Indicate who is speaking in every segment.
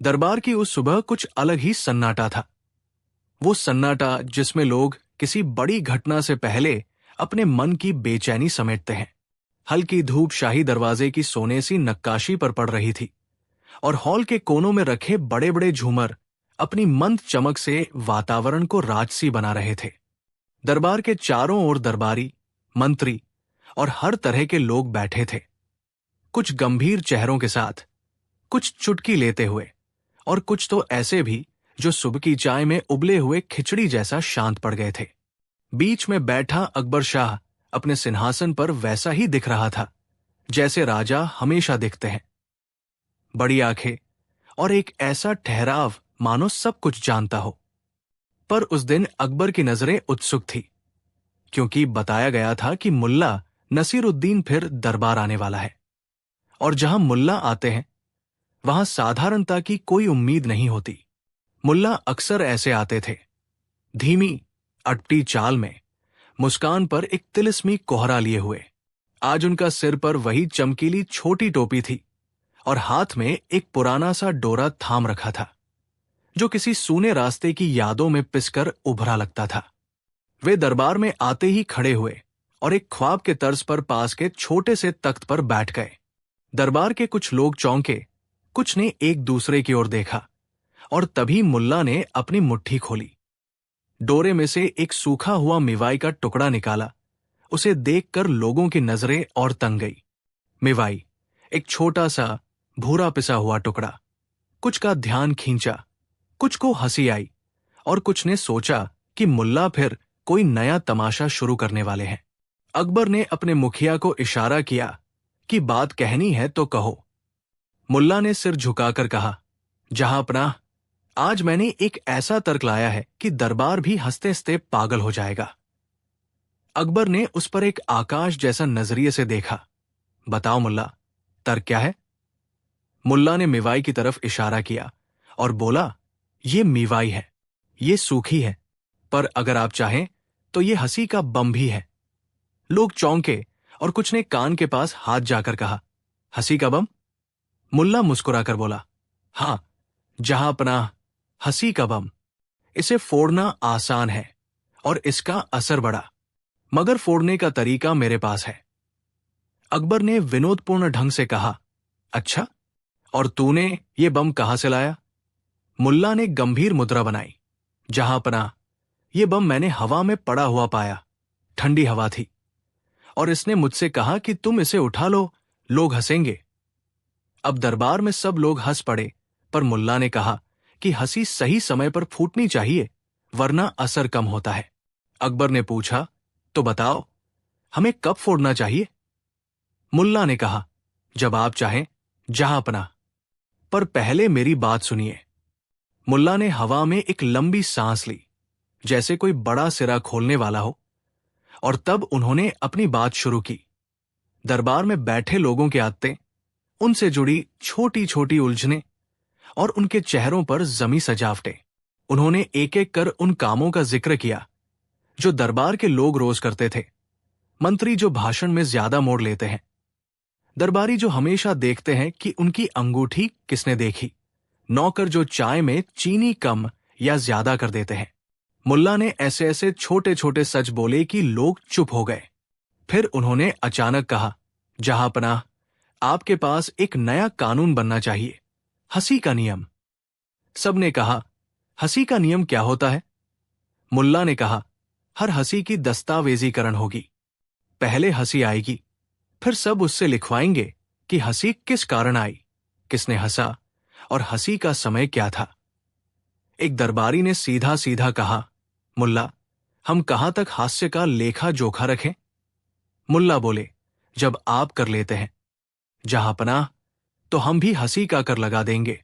Speaker 1: दरबार की उस सुबह कुछ अलग ही सन्नाटा था। वो सन्नाटा जिसमें लोग किसी बड़ी घटना से पहले अपने मन की बेचैनी समेटते हैं। हल्की धूप शाही दरवाजे की सोने सी नक्काशी पर पड़ रही थी और हॉल के कोनों में रखे बड़े बड़े झूमर अपनी मंद चमक से वातावरण को राजसी बना रहे थे। दरबार के चारों ओर दरबारी, मंत्री और हर तरह के लोग बैठे थे, कुछ गंभीर चेहरों के साथ, कुछ चुटकी लेते हुए और कुछ तो ऐसे भी जो सुबह की चाय में उबले हुए खिचड़ी जैसा शांत पड़ गए थे। बीच में बैठा अकबर शाह अपने सिंहासन पर वैसा ही दिख रहा था जैसे राजा हमेशा दिखते हैं। बड़ी आंखें और एक ऐसा ठहराव मानो सब कुछ जानता हो। पर उस दिन अकबर की नजरें उत्सुक थी, क्योंकि बताया गया था कि मुल्ला नसीरुद्दीन फिर दरबार आने वाला है। और जहां मुल्ला आते हैं वहां साधारणता की कोई उम्मीद नहीं होती। मुल्ला अक्सर ऐसे आते थे, धीमी अटपटी चाल में, मुस्कान पर एक तिलिस्मी कोहरा लिए हुए। आज उनका सिर पर वही चमकीली छोटी टोपी थी और हाथ में एक पुराना सा डोरा थाम रखा था जो किसी सूने रास्ते की यादों में पिसकर उभरा लगता था। वे दरबार में आते ही खड़े हुए और एक ख्वाब के तर्ज पर पास के छोटे से तख्त पर बैठ गए। दरबार के कुछ लोग चौंके, कुछ ने एक दूसरे की ओर देखा और तभी मुल्ला ने अपनी मुट्ठी खोली। डोरे में से एक सूखा हुआ मिवाई का टुकड़ा निकाला। उसे देखकर लोगों की नजरें और तंग गई। मिवाई, एक छोटा सा भूरा पिसा हुआ टुकड़ा। कुछ का ध्यान खींचा, कुछ को हंसी आई और कुछ ने सोचा कि मुल्ला फिर कोई नया तमाशा शुरू करने वाले हैं। अकबर ने अपने मुखिया को इशारा किया कि बात कहनी है तो कहो। मुल्ला ने सिर झुकाकर कहा, जहांपनाह, आज मैंने एक ऐसा तर्क लाया है कि दरबार भी हंसते हंसते पागल हो जाएगा। अकबर ने उस पर एक आकाश जैसा नजरिए से देखा। बताओ मुल्ला, तर्क क्या है? मुल्ला ने मिवाई की तरफ इशारा किया और बोला, ये मिवाई है, ये सूखी है, पर अगर आप चाहें तो ये हंसी का बम भी है। लोग चौंके और कुछ ने कान के पास हाथ जाकर कहा, हंसी का बम? मुल्ला मुस्कुराकर बोला, हां, जहांपनाह, हंसी का बम। इसे फोड़ना आसान है और इसका असर बड़ा, मगर फोड़ने का तरीका मेरे पास है। अकबर ने विनोदपूर्ण ढंग से कहा, अच्छा, और तूने ये बम कहां से लाया? मुल्ला ने गंभीर मुद्रा बनाई। जहांपनाह, ये बम मैंने हवा में पड़ा हुआ पाया। ठंडी हवा थी और इसने मुझसे कहा कि तुम इसे उठा लो, लोग हंसेंगे। अब दरबार में सब लोग हंस पड़े, पर मुल्ला ने कहा कि हंसी सही समय पर फूटनी चाहिए, वरना असर कम होता है। अकबर ने पूछा, तो बताओ, हमें कब फोड़ना चाहिए? मुल्ला ने कहा, जब आप चाहें, जहांपनाह, पर पहले मेरी बात सुनिए। मुल्ला ने हवा में एक लंबी सांस ली, जैसे कोई बड़ा सिरा खोलने वाला हो, और तब उन्होंने अपनी बात शुरू की। दरबार में बैठे लोगों के आते, उनसे जुड़ी छोटी छोटी उलझनें और उनके चेहरों पर जमी सजावटें। उन्होंने एक एक कर उन कामों का जिक्र किया जो दरबार के लोग रोज करते थे। मंत्री जो भाषण में ज्यादा मोड़ लेते हैं, दरबारी जो हमेशा देखते हैं कि उनकी अंगूठी किसने देखी, नौकर जो चाय में चीनी कम या ज्यादा कर देते हैं। मुल्ला ने ऐसे ऐसे छोटे छोटे सच बोले कि लोग चुप हो गए। फिर उन्होंने अचानक कहा, जहांपनाह, आपके पास एक नया कानून बनना चाहिए, हंसी का नियम। सबने कहा, हंसी का नियम क्या होता है? मुल्ला ने कहा, हर हंसी की दस्तावेजीकरण होगी। पहले हंसी आएगी, फिर सब उससे लिखवाएंगे कि हंसी किस कारण आई, किसने हंसा और हंसी का समय क्या था। एक दरबारी ने सीधा सीधा कहा, मुल्ला, हम कहां तक हास्य का लेखा जोखा रखें? मुल्ला बोले, जब आप कर लेते हैं। जहांपनाह, तो हम भी हंसी का कर लगा देंगे,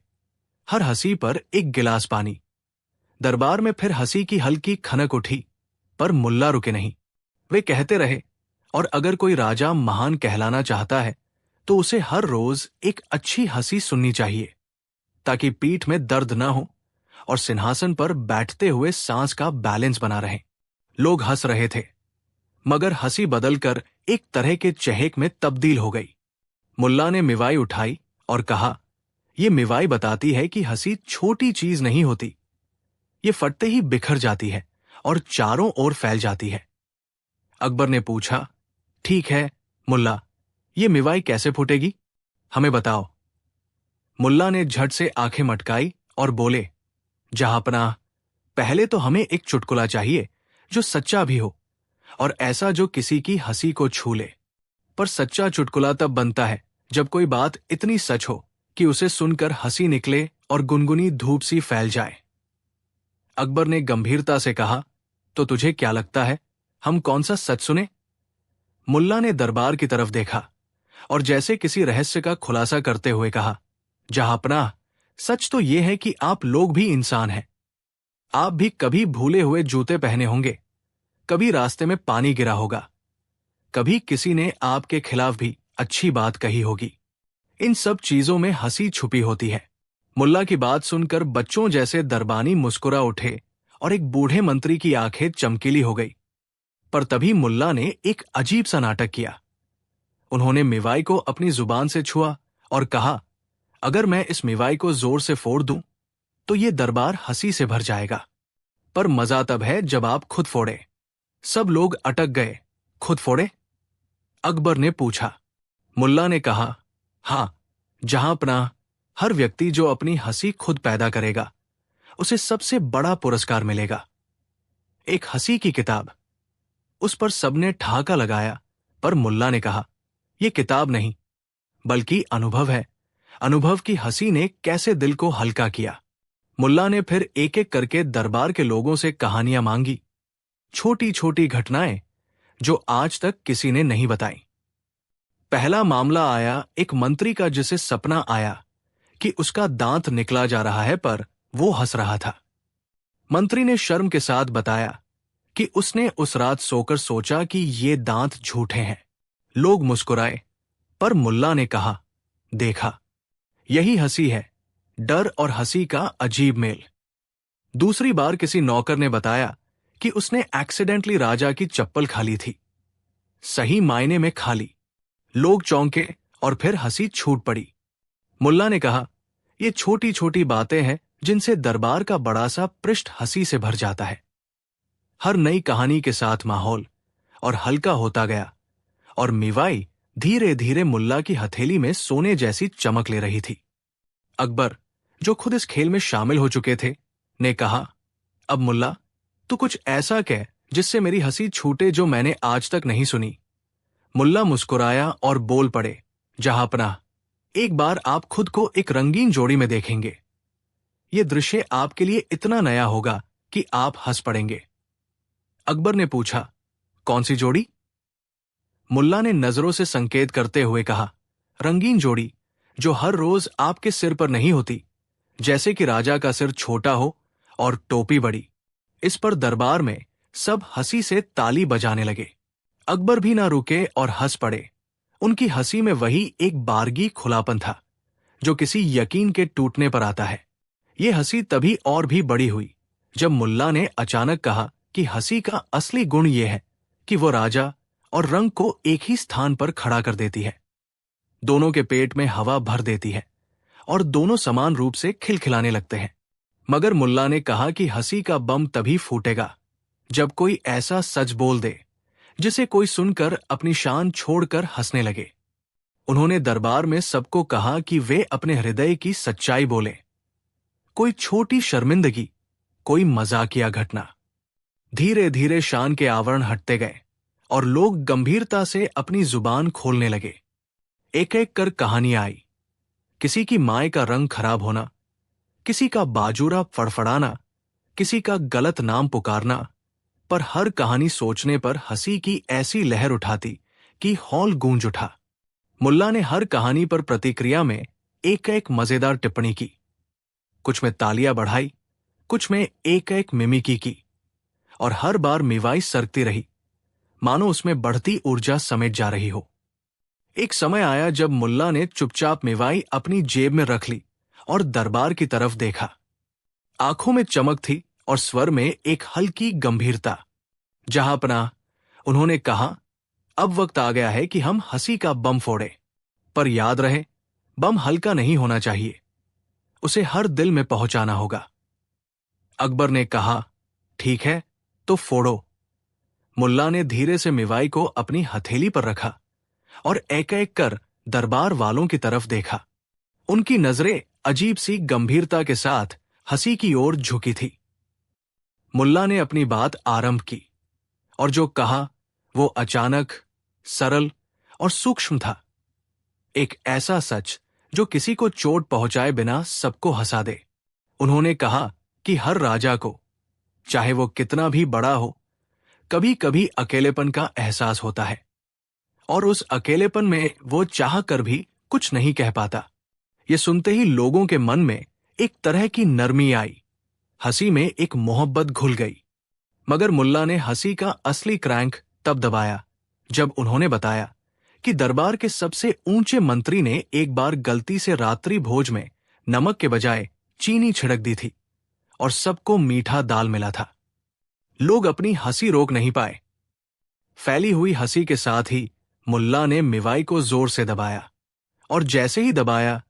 Speaker 1: हर हंसी पर एक गिलास पानी। दरबार में फिर हंसी की हल्की खनक उठी, पर मुल्ला रुके नहीं। वे कहते रहे, और अगर कोई राजा महान कहलाना चाहता है तो उसे हर रोज एक अच्छी हंसी सुननी चाहिए, ताकि पीठ में दर्द न हो और सिंहासन पर बैठते हुए सांस का बैलेंस बना रहे। लोग हंस रहे थे, मगर हंसी बदलकर एक तरह के चहेक में तब्दील हो गई। मुल्ला ने मिवाई उठाई और कहा, ये मिवाई बताती है कि हंसी छोटी चीज नहीं होती, ये फटते ही बिखर जाती है और चारों ओर फैल जाती है। अकबर ने पूछा, ठीक है मुल्ला, ये मिवाई कैसे फूटेगी, हमें बताओ। मुल्ला ने झट से आंखें मटकाई और बोले, जहांपनाह, पहले तो हमें एक चुटकुला चाहिए जो सच्चा भी हो और ऐसा जो किसी की हंसी को छू ले। पर सच्चा चुटकुला तब बनता है जब कोई बात इतनी सच हो कि उसे सुनकर हंसी निकले और गुनगुनी धूप सी फैल जाए। अकबर ने गंभीरता से कहा, तो तुझे क्या लगता है, हम कौन सा सच सुने? मुल्ला ने दरबार की तरफ देखा और जैसे किसी रहस्य का खुलासा करते हुए कहा, जहांपनाह, सच तो यह है कि आप लोग भी इंसान हैं। आप भी कभी भूले हुए जूते पहने होंगे, कभी रास्ते में पानी गिरा होगा, कभी किसी ने आपके खिलाफ भी अच्छी बात कही होगी। इन सब चीजों में हंसी छुपी होती है। मुल्ला की बात सुनकर बच्चों जैसे दरबानी मुस्कुरा उठे और एक बूढ़े मंत्री की आंखें चमकीली हो गई। पर तभी मुल्ला ने एक अजीब सा नाटक किया। उन्होंने मिवाई को अपनी जुबान से छुआ और कहा, अगर मैं इस मिवाई को जोर से फोड़ दूं तो ये दरबार हंसी से भर जाएगा, पर मजा तब है जब आप खुद फोड़े। सब लोग अटक गए। खुद फोड़े? अकबर ने पूछा। मुल्ला ने कहा, हां, जहांपनाह, हर व्यक्ति जो अपनी हंसी खुद पैदा करेगा उसे सबसे बड़ा पुरस्कार मिलेगा, एक हंसी की किताब। उस पर सबने ठहाका लगाया, पर मुल्ला ने कहा, यह किताब नहीं बल्कि अनुभव है। अनुभव की हंसी ने कैसे दिल को हल्का किया। मुल्ला ने फिर एक एक करके दरबार के लोगों से कहानियां मांगी, छोटी छोटी घटनाएं जो आज तक किसी ने नहीं बताई। पहला मामला आया एक मंत्री का जिसे सपना आया कि उसका दांत निकला जा रहा है, पर वो हंस रहा था। मंत्री ने शर्म के साथ बताया कि उसने उस रात सोकर सोचा कि ये दांत झूठे हैं। लोग मुस्कुराए, पर मुल्ला ने कहा, देखा, यही हंसी है, डर और हंसी का अजीब मेल। दूसरी बार किसी नौकर ने बताया कि उसने एक्सीडेंटली राजा की चप्पल खा ली थी। सही मायने में खा ली। लोग चौंके और फिर हंसी छूट पड़ी। मुल्ला ने कहा, ये छोटी छोटी बातें हैं जिनसे दरबार का बड़ा सा पृष्ठ हंसी से भर जाता है। हर नई कहानी के साथ माहौल और हल्का होता गया और मिवाई धीरे धीरे मुल्ला की हथेली में सोने जैसी चमक ले रही थी। अकबर, जो खुद इस खेल में शामिल हो चुके थे, ने कहा, अब मुल्ला, तू कुछ ऐसा कह जिससे मेरी हंसी छूटे जो मैंने आज तक नहीं सुनी। मुल्ला मुस्कुराया और बोल पड़े, जहांपनाह, एक बार आप खुद को एक रंगीन जोड़ी में देखेंगे। यह दृश्य आपके लिए इतना नया होगा कि आप हंस पड़ेंगे। अकबर ने पूछा, कौन सी जोड़ी? मुल्ला ने नजरों से संकेत करते हुए कहा, रंगीन जोड़ी जो हर रोज आपके सिर पर नहीं होती, जैसे कि राजा का सिर छोटा हो और टोपी बड़ी। इस पर दरबार में सब हंसी से ताली बजाने लगे। अकबर भी ना रुके और हंस पड़े। उनकी हंसी में वही एक बारगी खुलापन था जो किसी यकीन के टूटने पर आता है। ये हंसी तभी और भी बड़ी हुई जब मुल्ला ने अचानक कहा कि हंसी का असली गुण यह है कि वो राजा और रंग को एक ही स्थान पर खड़ा कर देती है, दोनों के पेट में हवा भर देती है और दोनों समान रूप से खिलखिलाने लगते हैं। मगर मुल्ला ने कहा कि हंसी का बम तभी फूटेगा जब कोई ऐसा सच बोल दे जिसे कोई सुनकर अपनी शान छोड़कर हंसने लगे। उन्होंने दरबार में सबको कहा कि वे अपने हृदय की सच्चाई बोले। कोई छोटी शर्मिंदगी, कोई मजाकिया घटना। धीरे धीरे शान के आवरण हटते गए और लोग गंभीरता से अपनी जुबान खोलने लगे। एक एक कर कहानियां आई। किसी की माए का रंग खराब होना, किसी का बाजूरा फड़फड़ाना, किसी का गलत नाम पुकारना, पर हर कहानी सोचने पर हंसी की ऐसी लहर उठाती कि हॉल गूंज उठा। मुल्ला ने हर कहानी पर प्रतिक्रिया में एक एक मजेदार टिप्पणी की। कुछ में तालियां बढ़ाई, कुछ में एक एक मिमिकी की, और हर बार मिवाई सरकती रही, मानो उसमें बढ़ती ऊर्जा समेट जा रही हो। एक समय आया जब मुल्ला ने चुपचाप मिवाई अपनी जेब में रख ली और दरबार की तरफ देखा। आंखों में चमक थी और स्वर में एक हल्की गंभीरता। जहांपनाह, उन्होंने कहा, अब वक्त आ गया है कि हम हंसी का बम फोड़े, पर याद रहे, बम हल्का नहीं होना चाहिए, उसे हर दिल में पहुंचाना होगा। अकबर ने कहा, ठीक है, तो फोड़ो। मुल्ला ने धीरे से मिवाई को अपनी हथेली पर रखा और एक एक कर दरबार वालों की तरफ देखा। उनकी नजरें अजीब सी गंभीरता के साथ हंसी की ओर झुकी थी। मुल्ला ने अपनी बात आरंभ की और जो कहा वो अचानक, सरल और सूक्ष्म था। एक ऐसा सच जो किसी को चोट पहुंचाए बिना सबको हंसा दे। उन्होंने कहा कि हर राजा को, चाहे वो कितना भी बड़ा हो, कभी कभी अकेलेपन का एहसास होता है और उस अकेलेपन में वो चाह कर भी कुछ नहीं कह पाता। ये सुनते ही लोगों के मन में एक तरह की नरमी आई, हंसी में एक मोहब्बत घुल गई। मगर मुल्ला ने हंसी का असली क्रैंक तब दबाया जब उन्होंने बताया कि दरबार के सबसे ऊंचे मंत्री ने एक बार गलती से रात्रि भोज में नमक के बजाय चीनी छिड़क दी थी और सबको मीठा दाल मिला था। लोग अपनी हंसी रोक नहीं पाए। फैली हुई हंसी के साथ ही मुल्ला ने मिवाई को जोर से दबाया और जैसे ही दबाया,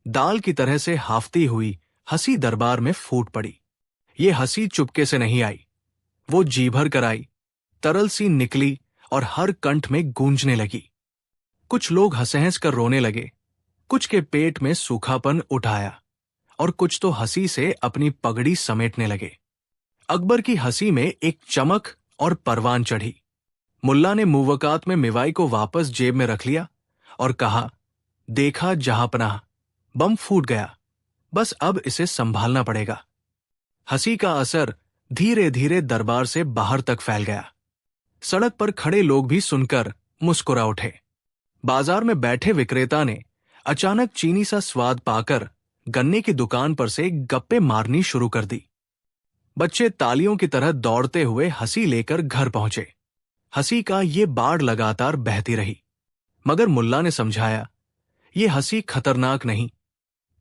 Speaker 1: दाल की तरह से हाफती हुई हंसी दरबार में फूट पड़ी। ये हंसी चुपके से नहीं आई, वो जी भर कर आई, तरल सी निकली और हर कंठ में गूंजने लगी। कुछ लोग हंस कर रोने लगे, कुछ के पेट में सूखापन उठाया और कुछ तो हंसी से अपनी पगड़ी समेटने लगे। अकबर की हंसी में एक चमक और परवान चढ़ी। मुल्ला ने मुवक्कात में मिवाई को वापस जेब में रख लिया और कहा, देखा जहांपनाह, बम फूट गया, बस अब इसे संभालना पड़ेगा। हंसी का असर धीरे धीरे दरबार से बाहर तक फैल गया। सड़क पर खड़े लोग भी सुनकर मुस्कुरा उठे। बाजार में बैठे विक्रेता ने अचानक चीनी सा स्वाद पाकर गन्ने की दुकान पर से गप्पे मारनी शुरू कर दी। बच्चे तालियों की तरह दौड़ते हुए हंसी लेकर घर पहुंचे। हंसी का ये बाढ़ लगातार बहती रही, मगर मुल्ला ने समझाया, ये हंसी खतरनाक नहीं,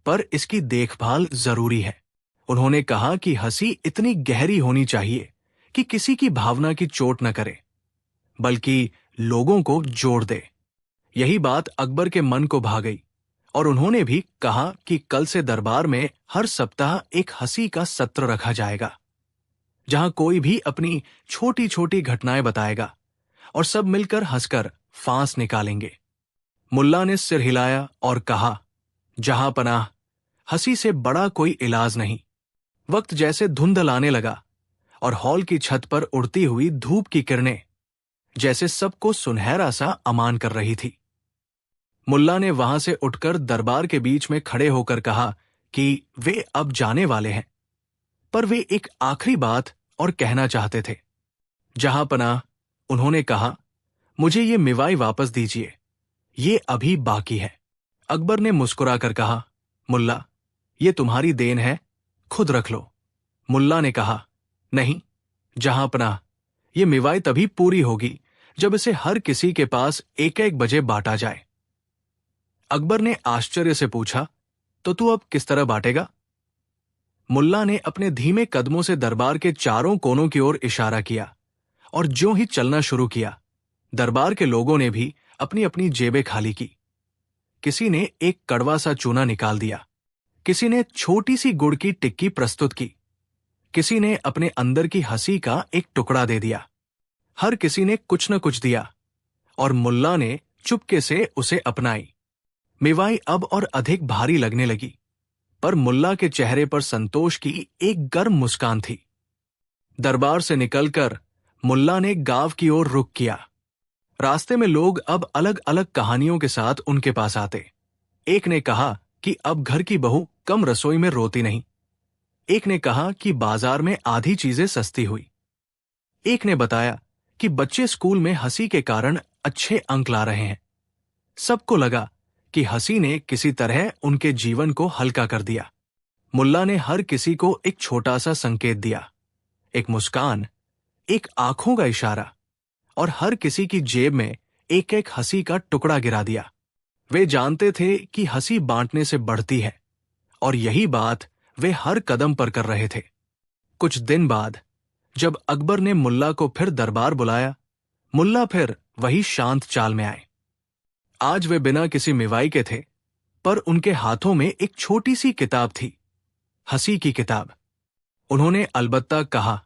Speaker 1: पर इसकी देखभाल जरूरी है। उन्होंने कहा कि हंसी इतनी गहरी होनी चाहिए कि किसी की भावना की चोट न करे, बल्कि लोगों को जोड़ दे। यही बात अकबर के मन को भा गई और उन्होंने भी कहा कि कल से दरबार में हर सप्ताह एक हंसी का सत्र रखा जाएगा, जहां कोई भी अपनी छोटी छोटी घटनाएं बताएगा और सब मिलकर हंसकर फांस निकालेंगे। मुल्ला ने सिर हिलाया और कहा, जहां पनाह, हंसी से बड़ा कोई इलाज नहीं। वक्त जैसे धुंधल आने लगा और हॉल की छत पर उड़ती हुई धूप की किरणें जैसे सबको सुनहरा सा अमान कर रही थी। मुल्ला ने वहां से उठकर दरबार के बीच में खड़े होकर कहा कि वे अब जाने वाले हैं, पर वे एक आखिरी बात और कहना चाहते थे। जहां पनाह, उन्होंने कहा, मुझे ये मिवाई वापस दीजिए, ये अभी बाकी है। अकबर ने मुस्कुराकर कहा, मुल्ला, ये तुम्हारी देन है, खुद रख लो। मुल्ला ने कहा, नहीं जहां पनाह, ये मिवाई तभी पूरी होगी जब इसे हर किसी के पास एक एक बजे बांटा जाए। अकबर ने आश्चर्य से पूछा, तो तू अब किस तरह बांटेगा? मुल्ला ने अपने धीमे कदमों से दरबार के चारों कोनों की ओर इशारा किया और ज्यों ही चलना शुरू किया, दरबार के लोगों ने भी अपनी अपनी जेबें खाली की। किसी ने एक कड़वा सा चूना निकाल दिया, किसी ने छोटी सी गुड़ की टिक्की प्रस्तुत की, किसी ने अपने अंदर की हंसी का एक टुकड़ा दे दिया। हर किसी ने कुछ न कुछ दिया और मुल्ला ने चुपके से उसे अपनाई। मिवाई अब और अधिक भारी लगने लगी, पर मुल्ला के चेहरे पर संतोष की एक गर्म मुस्कान थी। दरबार से निकलकर मुल्ला ने गांव की ओर रुख किया। रास्ते में लोग अब अलग अलग कहानियों के साथ उनके पास आते। एक ने कहा कि अब घर की बहू कम रसोई में रोती नहीं। एक ने कहा कि बाजार में आधी चीजें सस्ती हुई। एक ने बताया कि बच्चे स्कूल में हंसी के कारण अच्छे अंक ला रहे हैं। सबको लगा कि हंसी ने किसी तरह उनके जीवन को हल्का कर दिया। मुल्ला ने हर किसी को एक छोटा सा संकेत दिया, एक मुस्कान, एक आंखों का इशारा, और हर किसी की जेब में एक एक हंसी का टुकड़ा गिरा दिया। वे जानते थे कि हंसी बांटने से बढ़ती है और यही बात वे हर कदम पर कर रहे थे। कुछ दिन बाद जब अकबर ने मुल्ला को फिर दरबार बुलाया, मुल्ला फिर वही शांत चाल में आए। आज वे बिना किसी मिवाई के थे, पर उनके हाथों में एक छोटी सी किताब थी हंसी की किताब। उन्होंने अलबत्ता कहा,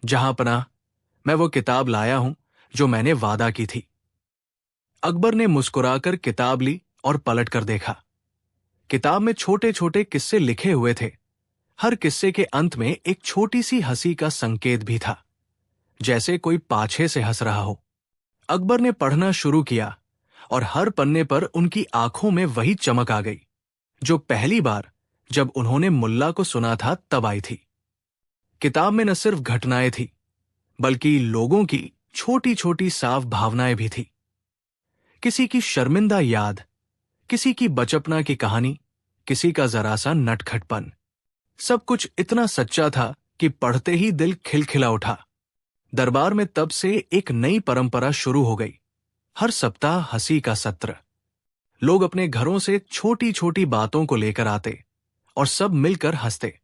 Speaker 1: जहां पनाह, मैं वो किताब लाया हूं जो मैंने वादा की थी। अकबर ने मुस्कुराकर किताब ली और पलट कर देखा। किताब में छोटे छोटे किस्से लिखे हुए थे। हर किस्से के अंत में एक छोटी सी हंसी का संकेत भी था, जैसे कोई पाछे से हंस रहा हो। अकबर ने पढ़ना शुरू किया और हर पन्ने पर उनकी आंखों में वही चमक आ गई जो पहली बार जब उन्होंने मुल्ला को सुना था तब आई थी। किताब में न सिर्फ घटनाएं थी, बल्कि लोगों की छोटी छोटी साफ भावनाएं भी थी। किसी की शर्मिंदा याद, किसी की बचपना की कहानी, किसी का जरा सा नटखटपन। सब कुछ इतना सच्चा था कि पढ़ते ही दिल खिलखिला उठा। दरबार में तब से एक नई परंपरा शुरू हो गई। हर सप्ताह हंसी का सत्र। लोग अपने घरों से छोटी छोटी बातों को लेकर आते और सब मिलकर हंसते।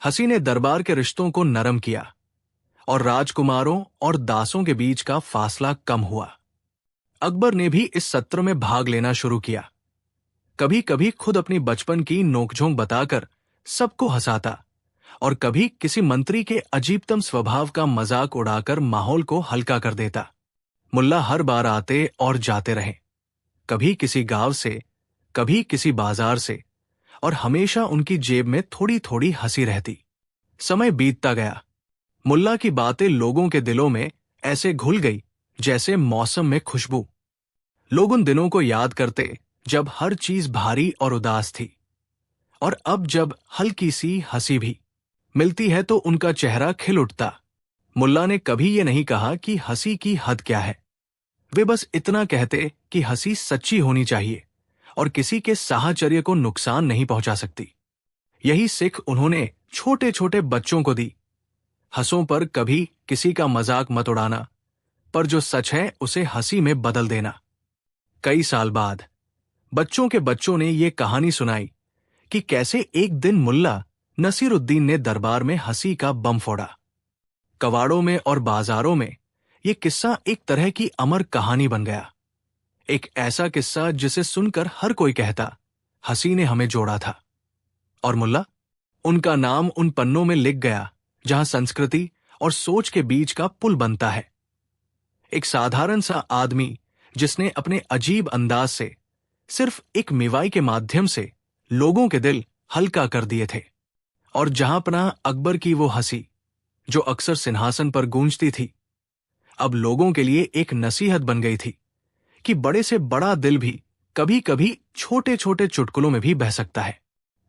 Speaker 1: हंसी ने दरबार के रिश्तों को नरम किया और राजकुमारों और दासों के बीच का फासला कम हुआ। अकबर ने भी इस सत्र में भाग लेना शुरू किया। कभी कभी खुद अपनी बचपन की नोकझोंक बताकर सबको हंसाता और कभी किसी मंत्री के अजीबतम स्वभाव का मजाक उड़ाकर माहौल को हल्का कर देता। मुल्ला हर बार आते और जाते रहे, कभी किसी गांव से, कभी किसी बाजार से, और हमेशा उनकी जेब में थोड़ी थोड़ी हंसी रहती। समय बीतता गया। मुल्ला की बातें लोगों के दिलों में ऐसे घुल गई जैसे मौसम में खुशबू। लोग उन दिनों को याद करते जब हर चीज भारी और उदास थी, और अब जब हल्की सी हंसी भी मिलती है तो उनका चेहरा खिल उठता। मुल्ला ने कभी ये नहीं कहा कि हंसी की हद क्या है। वे बस इतना कहते कि हंसी सच्ची होनी चाहिए और किसी के साहचर्य को नुकसान नहीं पहुंचा सकती। यही सिख उन्होंने छोटे छोटे बच्चों को दी। हंसों पर कभी किसी का मजाक मत उड़ाना, पर जो सच है उसे हंसी में बदल देना। कई साल बाद बच्चों के बच्चों ने ये कहानी सुनाई कि कैसे एक दिन मुल्ला नसीरुद्दीन ने दरबार में हंसी का बम फोड़ा। कवाड़ों में और बाजारों में ये किस्सा एक तरह की अमर कहानी बन गया। एक ऐसा किस्सा जिसे सुनकर हर कोई कहता, हंसी ने हमें जोड़ा था। और मुल्ला, उनका नाम उन पन्नों में लिख गया जहां संस्कृति और सोच के बीच का पुल बनता है। एक साधारण सा आदमी जिसने अपने अजीब अंदाज से सिर्फ एक मिवाई के माध्यम से लोगों के दिल हल्का कर दिए थे। और जहां पनाह अकबर की वो हंसी जो अक्सर सिंहासन पर गूंजती थी, अब लोगों के लिए एक नसीहत बन गई थी कि बड़े से बड़ा दिल भी कभी कभी छोटे छोटे चुटकुलों में भी बह सकता है।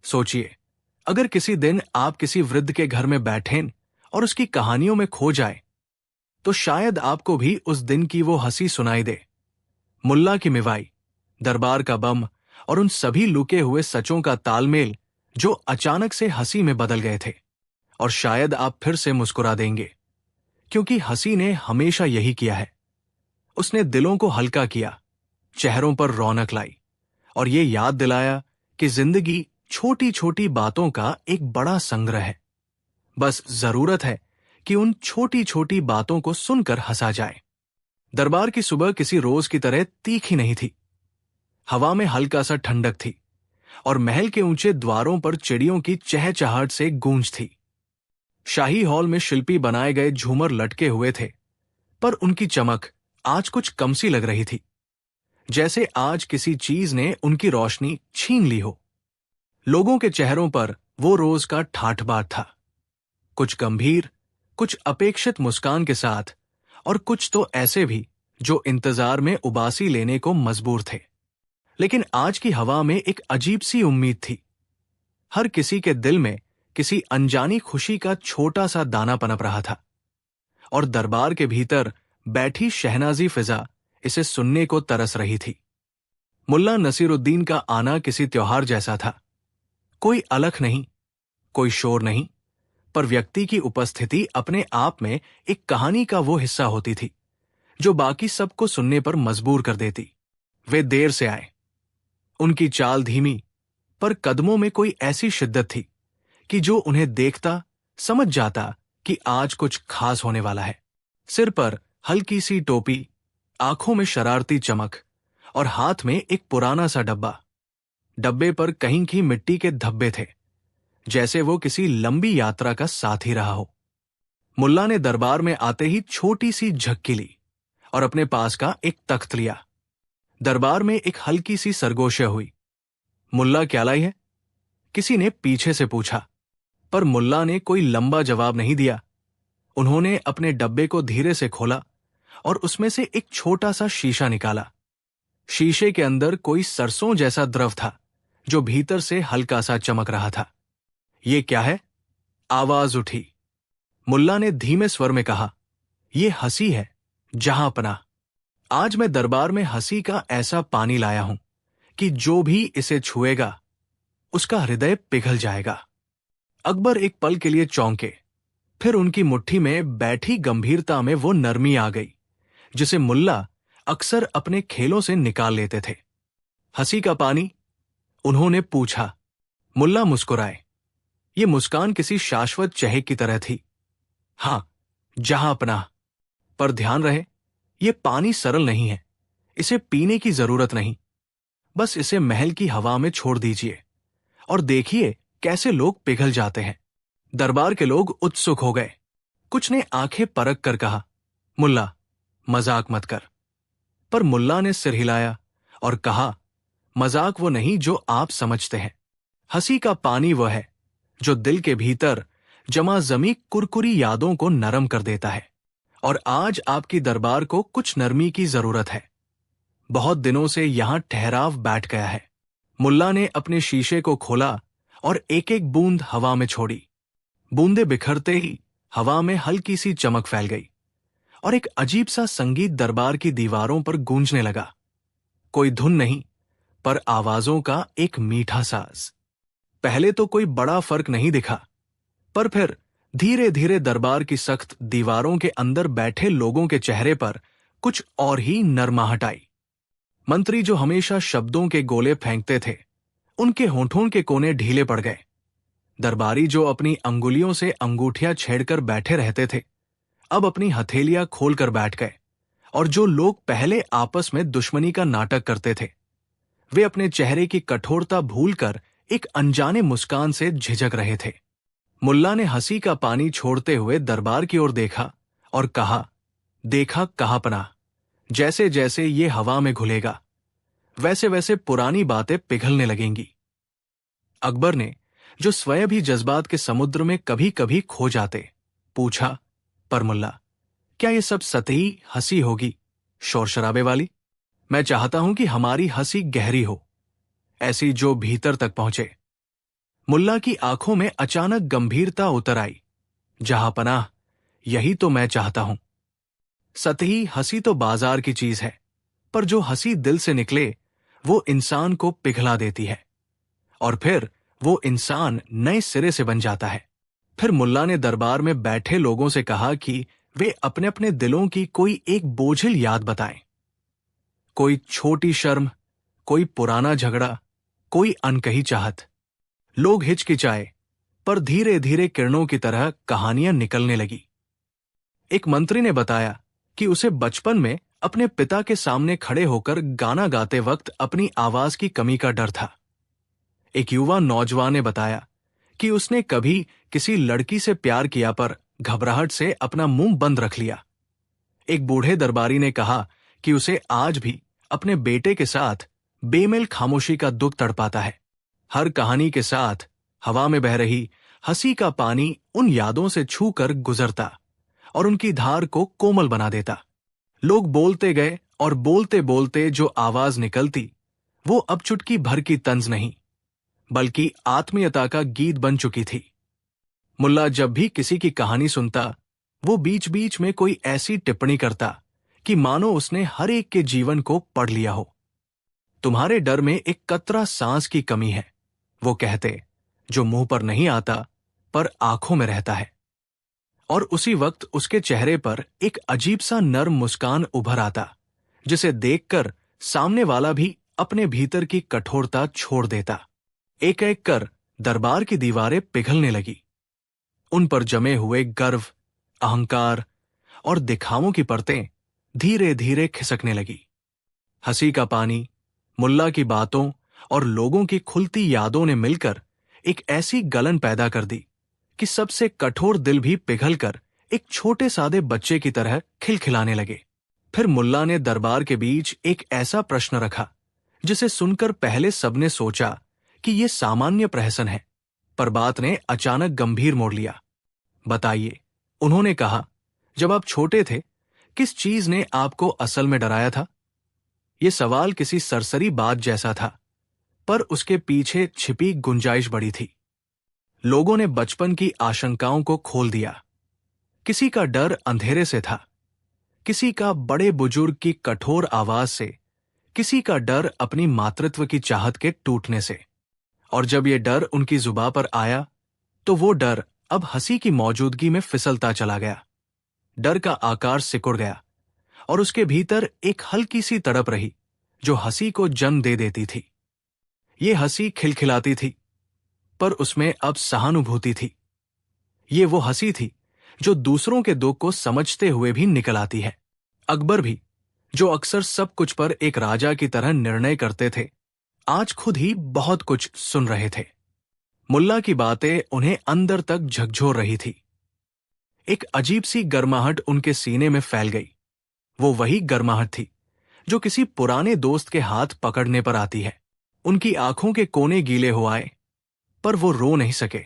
Speaker 1: सोचिए, अगर किसी दिन आप किसी वृद्ध के घर में बैठें और उसकी कहानियों में खो जाए, तो शायद आपको भी उस दिन की वो हंसी सुनाई दे। मुल्ला की मिवाई, दरबार का बम और उन सभी लुके हुए सचों का तालमेल जो अचानक से हंसी में बदल गए थे। और शायद आप फिर से मुस्कुरा देंगे, क्योंकि हंसी ने हमेशा यही किया है। उसने दिलों को हल्का किया, चेहरों पर रौनक लाई और ये याद दिलाया कि जिंदगी छोटी छोटी बातों का एक बड़ा संग्रह है। बस जरूरत है कि उन छोटी छोटी बातों को सुनकर हंसा जाए। दरबार की सुबह किसी रोज की तरह तीखी नहीं थी। हवा में हल्का सा ठंडक थी और महल के ऊंचे द्वारों पर चिड़ियों की चहचहाहट से गूंज थी। शाही हॉल में शिल्पी बनाए गए झूमर लटके हुए थे, पर उनकी चमक आज कुछ कम सी लग रही थी, जैसे आज किसी चीज ने उनकी रोशनी छीन ली हो। लोगों के चेहरों पर वो रोज का ठाठ-बाट था, कुछ गंभीर, कुछ अपेक्षित मुस्कान के साथ, और कुछ तो ऐसे भी जो इंतजार में उबासी लेने को मजबूर थे। लेकिन आज की हवा में एक अजीब सी उम्मीद थी। हर किसी के दिल में किसी अनजानी खुशी का छोटा सा दाना पनप रहा था, और दरबार के भीतर बैठी शहनाजी फिजा इसे सुनने को तरस रही थी। मुल्ला नसीरुद्दीन का आना किसी त्योहार जैसा था। कोई अलख नहीं, कोई शोर नहीं, पर व्यक्ति की उपस्थिति अपने आप में एक कहानी का वो हिस्सा होती थी जो बाकी सबको सुनने पर मजबूर कर देती। वे देर से आए। उनकी चाल धीमी, पर कदमों में कोई ऐसी शिद्दत थी कि जो उन्हें देखता समझ जाता कि आज कुछ खास होने वाला है। सिर पर हल्की सी टोपी, आंखों में शरारती चमक और हाथ में एक पुराना सा डब्बा। डब्बे पर कहीं की मिट्टी के धब्बे थे, जैसे वो किसी लंबी यात्रा का साथी रहा हो। मुल्ला ने दरबार में आते ही छोटी सी झक्की ली और अपने पास का एक तख्त लिया। दरबार में एक हल्की सी सरगोशिया हुई। मुल्ला क्या लाई है? किसी ने पीछे से पूछा, पर मुल्ला ने कोई लंबा जवाब नहीं दिया। उन्होंने अपने डब्बे को धीरे से खोला और उसमें से एक छोटा सा शीशा निकाला। शीशे के अंदर कोई सरसों जैसा द्रव था जो भीतर से हल्का सा चमक रहा था। ये क्या है? आवाज उठी। मुल्ला ने धीमे स्वर में कहा, ये हंसी है, जहांपनाह। आज मैं दरबार में हंसी का ऐसा पानी लाया हूं कि जो भी इसे छुएगा उसका हृदय पिघल जाएगा। अकबर एक पल के लिए चौंके, फिर उनकी मुट्ठी में बैठी गंभीरता में वो नरमी आ गई जिसे मुल्ला अक्सर अपने खेलों से निकाल लेते थे। हंसी का पानी? उन्होंने पूछा। मुल्ला मुस्कुराए। ये मुस्कान किसी शाश्वत चहक की तरह थी। हां, जहांपनाह। पर ध्यान रहे, ये पानी सरल नहीं है। इसे पीने की जरूरत नहीं। बस इसे महल की हवा में छोड़ दीजिए और देखिए कैसे लोग पिघल जाते हैं। दरबार के लोग उत्सुक हो गए। कुछ ने आंखें परख कर कहा, मुल्ला, मजाक मत कर। पर मुल्ला ने सिर हिलाया और कहा, मजाक वो नहीं जो आप समझते हैं। हंसी का पानी वह है जो दिल के भीतर जमा जमी कुरकुरी यादों को नरम कर देता है। और आज आपकी दरबार को कुछ नरमी की जरूरत है। बहुत दिनों से यहां ठहराव बैठ गया है। मुल्ला ने अपने शीशे को खोला और एक एक बूंद हवा में छोड़ी। बूंदे बिखरते ही हवा में हल्की सी चमक फैल गई और एक अजीब सा संगीत दरबार की दीवारों पर गूंजने लगा। कोई धुन नहीं, पर आवाजों का एक मीठा साज। पहले तो कोई बड़ा फर्क नहीं दिखा, पर फिर धीरे धीरे दरबार की सख्त दीवारों के अंदर बैठे लोगों के चेहरे पर कुछ और ही नरमाहट आई। मंत्री जो हमेशा शब्दों के गोले फेंकते थे, उनके होंठों के कोने ढीले पड़ गए। दरबारी जो अपनी अंगुलियों से अंगूठियां छेड़कर बैठे रहते थे, अब अपनी हथेलियां खोलकर बैठ गए। और जो लोग पहले आपस में दुश्मनी का नाटक करते थे, वे अपने चेहरे की कठोरता भूलकर एक अनजाने मुस्कान से झिझक रहे थे। मुल्ला ने हंसी का पानी छोड़ते हुए दरबार की ओर देखा और कहा, देखा कहापनाह, जैसे जैसे ये हवा में घुलेगा वैसे वैसे पुरानी बातें पिघलने लगेंगी। अकबर ने, जो स्वयं भी जज्बात के समुद्र में कभी कभी खो जाते, पूछा, पर मुल्ला, क्या ये सब सतही हंसी होगी, शोर शराबे वाली? मैं चाहता हूं कि हमारी हंसी गहरी हो, ऐसी जो भीतर तक पहुंचे। मुल्ला की आंखों में अचानक गंभीरता उतर आई। जहांपनाह, यही तो मैं चाहता हूं। सतही हंसी तो बाजार की चीज है, पर जो हंसी दिल से निकले वो इंसान को पिघला देती है और फिर वो इंसान नए सिरे से बन जाता है। फिर मुल्ला ने दरबार में बैठे लोगों से कहा कि वे अपने अपने दिलों की कोई एक बोझिल याद बताएं। कोई छोटी शर्म, कोई पुराना झगड़ा, कोई अनकही चाहत। लोग हिचकिचाए, पर धीरे धीरे किरणों की तरह कहानियां निकलने लगी। एक मंत्री ने बताया कि उसे बचपन में अपने पिता के सामने खड़े होकर गाना गाते वक्त अपनी आवाज की कमी का डर था। एक युवा नौजवान ने बताया कि उसने कभी किसी लड़की से प्यार किया पर घबराहट से अपना मुंह बंद रख लिया। एक बूढ़े दरबारी ने कहा कि उसे आज भी अपने बेटे के साथ बेमेल खामोशी का दुख तड़पाता है। हर कहानी के साथ हवा में बह रही हंसी का पानी उन यादों से छूकर गुजरता और उनकी धार को कोमल बना देता। लोग बोलते गए और बोलते बोलते जो आवाज निकलती, वो अब चुटकी भर की तंज नहीं, बल्कि आत्मीयता का गीत बन चुकी थी। मुल्ला जब भी किसी की कहानी सुनता, वो बीच बीच में कोई ऐसी टिप्पणी करता कि मानो उसने हर एक के जीवन को पढ़ लिया हो। तुम्हारे डर में एक कतरा सांस की कमी है, वो कहते, जो मुंह पर नहीं आता पर आंखों में रहता है। और उसी वक्त उसके चेहरे पर एक अजीब सा नर्म मुस्कान उभर आता, जिसे देखकर सामने वाला भी अपने भीतर की कठोरता छोड़ देता। एक एक कर दरबार की दीवारें पिघलने लगी। उन पर जमे हुए गर्व, अहंकार और दिखावों की परतें धीरे धीरे खिसकने लगी। हंसी का पानी, मुल्ला की बातों और लोगों की खुलती यादों ने मिलकर एक ऐसी गलन पैदा कर दी कि सबसे कठोर दिल भी पिघलकर एक छोटे सादे बच्चे की तरह खिलखिलाने लगे। फिर मुल्ला ने दरबार के बीच एक ऐसा प्रश्न रखा जिसे सुनकर पहले सबने सोचा कि यह सामान्य प्रहसन है, पर बात ने अचानक गंभीर मोड़ लिया। बताइए, उन्होंने कहा, जब आप छोटे थे किस चीज ने आपको असल में डराया था? यह सवाल किसी सरसरी बात जैसा था, पर उसके पीछे छिपी गुंजाइश बड़ी थी। लोगों ने बचपन की आशंकाओं को खोल दिया। किसी का डर अंधेरे से था, किसी का बड़े बुजुर्ग की कठोर आवाज से, किसी का डर अपनी मातृत्व की चाहत के टूटने से। और जब यह डर उनकी जुबां पर आया तो वो डर अब हंसी की मौजूदगी में फिसलता चला गया। डर का आकार सिकुड़ गया और उसके भीतर एक हल्की सी तड़प रही जो हंसी को जन्म दे देती थी। ये हंसी खिलखिलाती थी, पर उसमें अब सहानुभूति थी। ये वो हंसी थी जो दूसरों के दुख को समझते हुए भी निकल आती है। अकबर भी, जो अक्सर सब कुछ पर एक राजा की तरह निर्णय करते थे, आज खुद ही बहुत कुछ सुन रहे थे। मुल्ला की बातें उन्हें अंदर तक झकझोर रही थी। एक अजीब सी गर्माहट उनके सीने में फैल गई। वो वही गर्माहट थी जो किसी पुराने दोस्त के हाथ पकड़ने पर आती है। उनकी आंखों के कोने गीले हो आए, पर वो रो नहीं सके।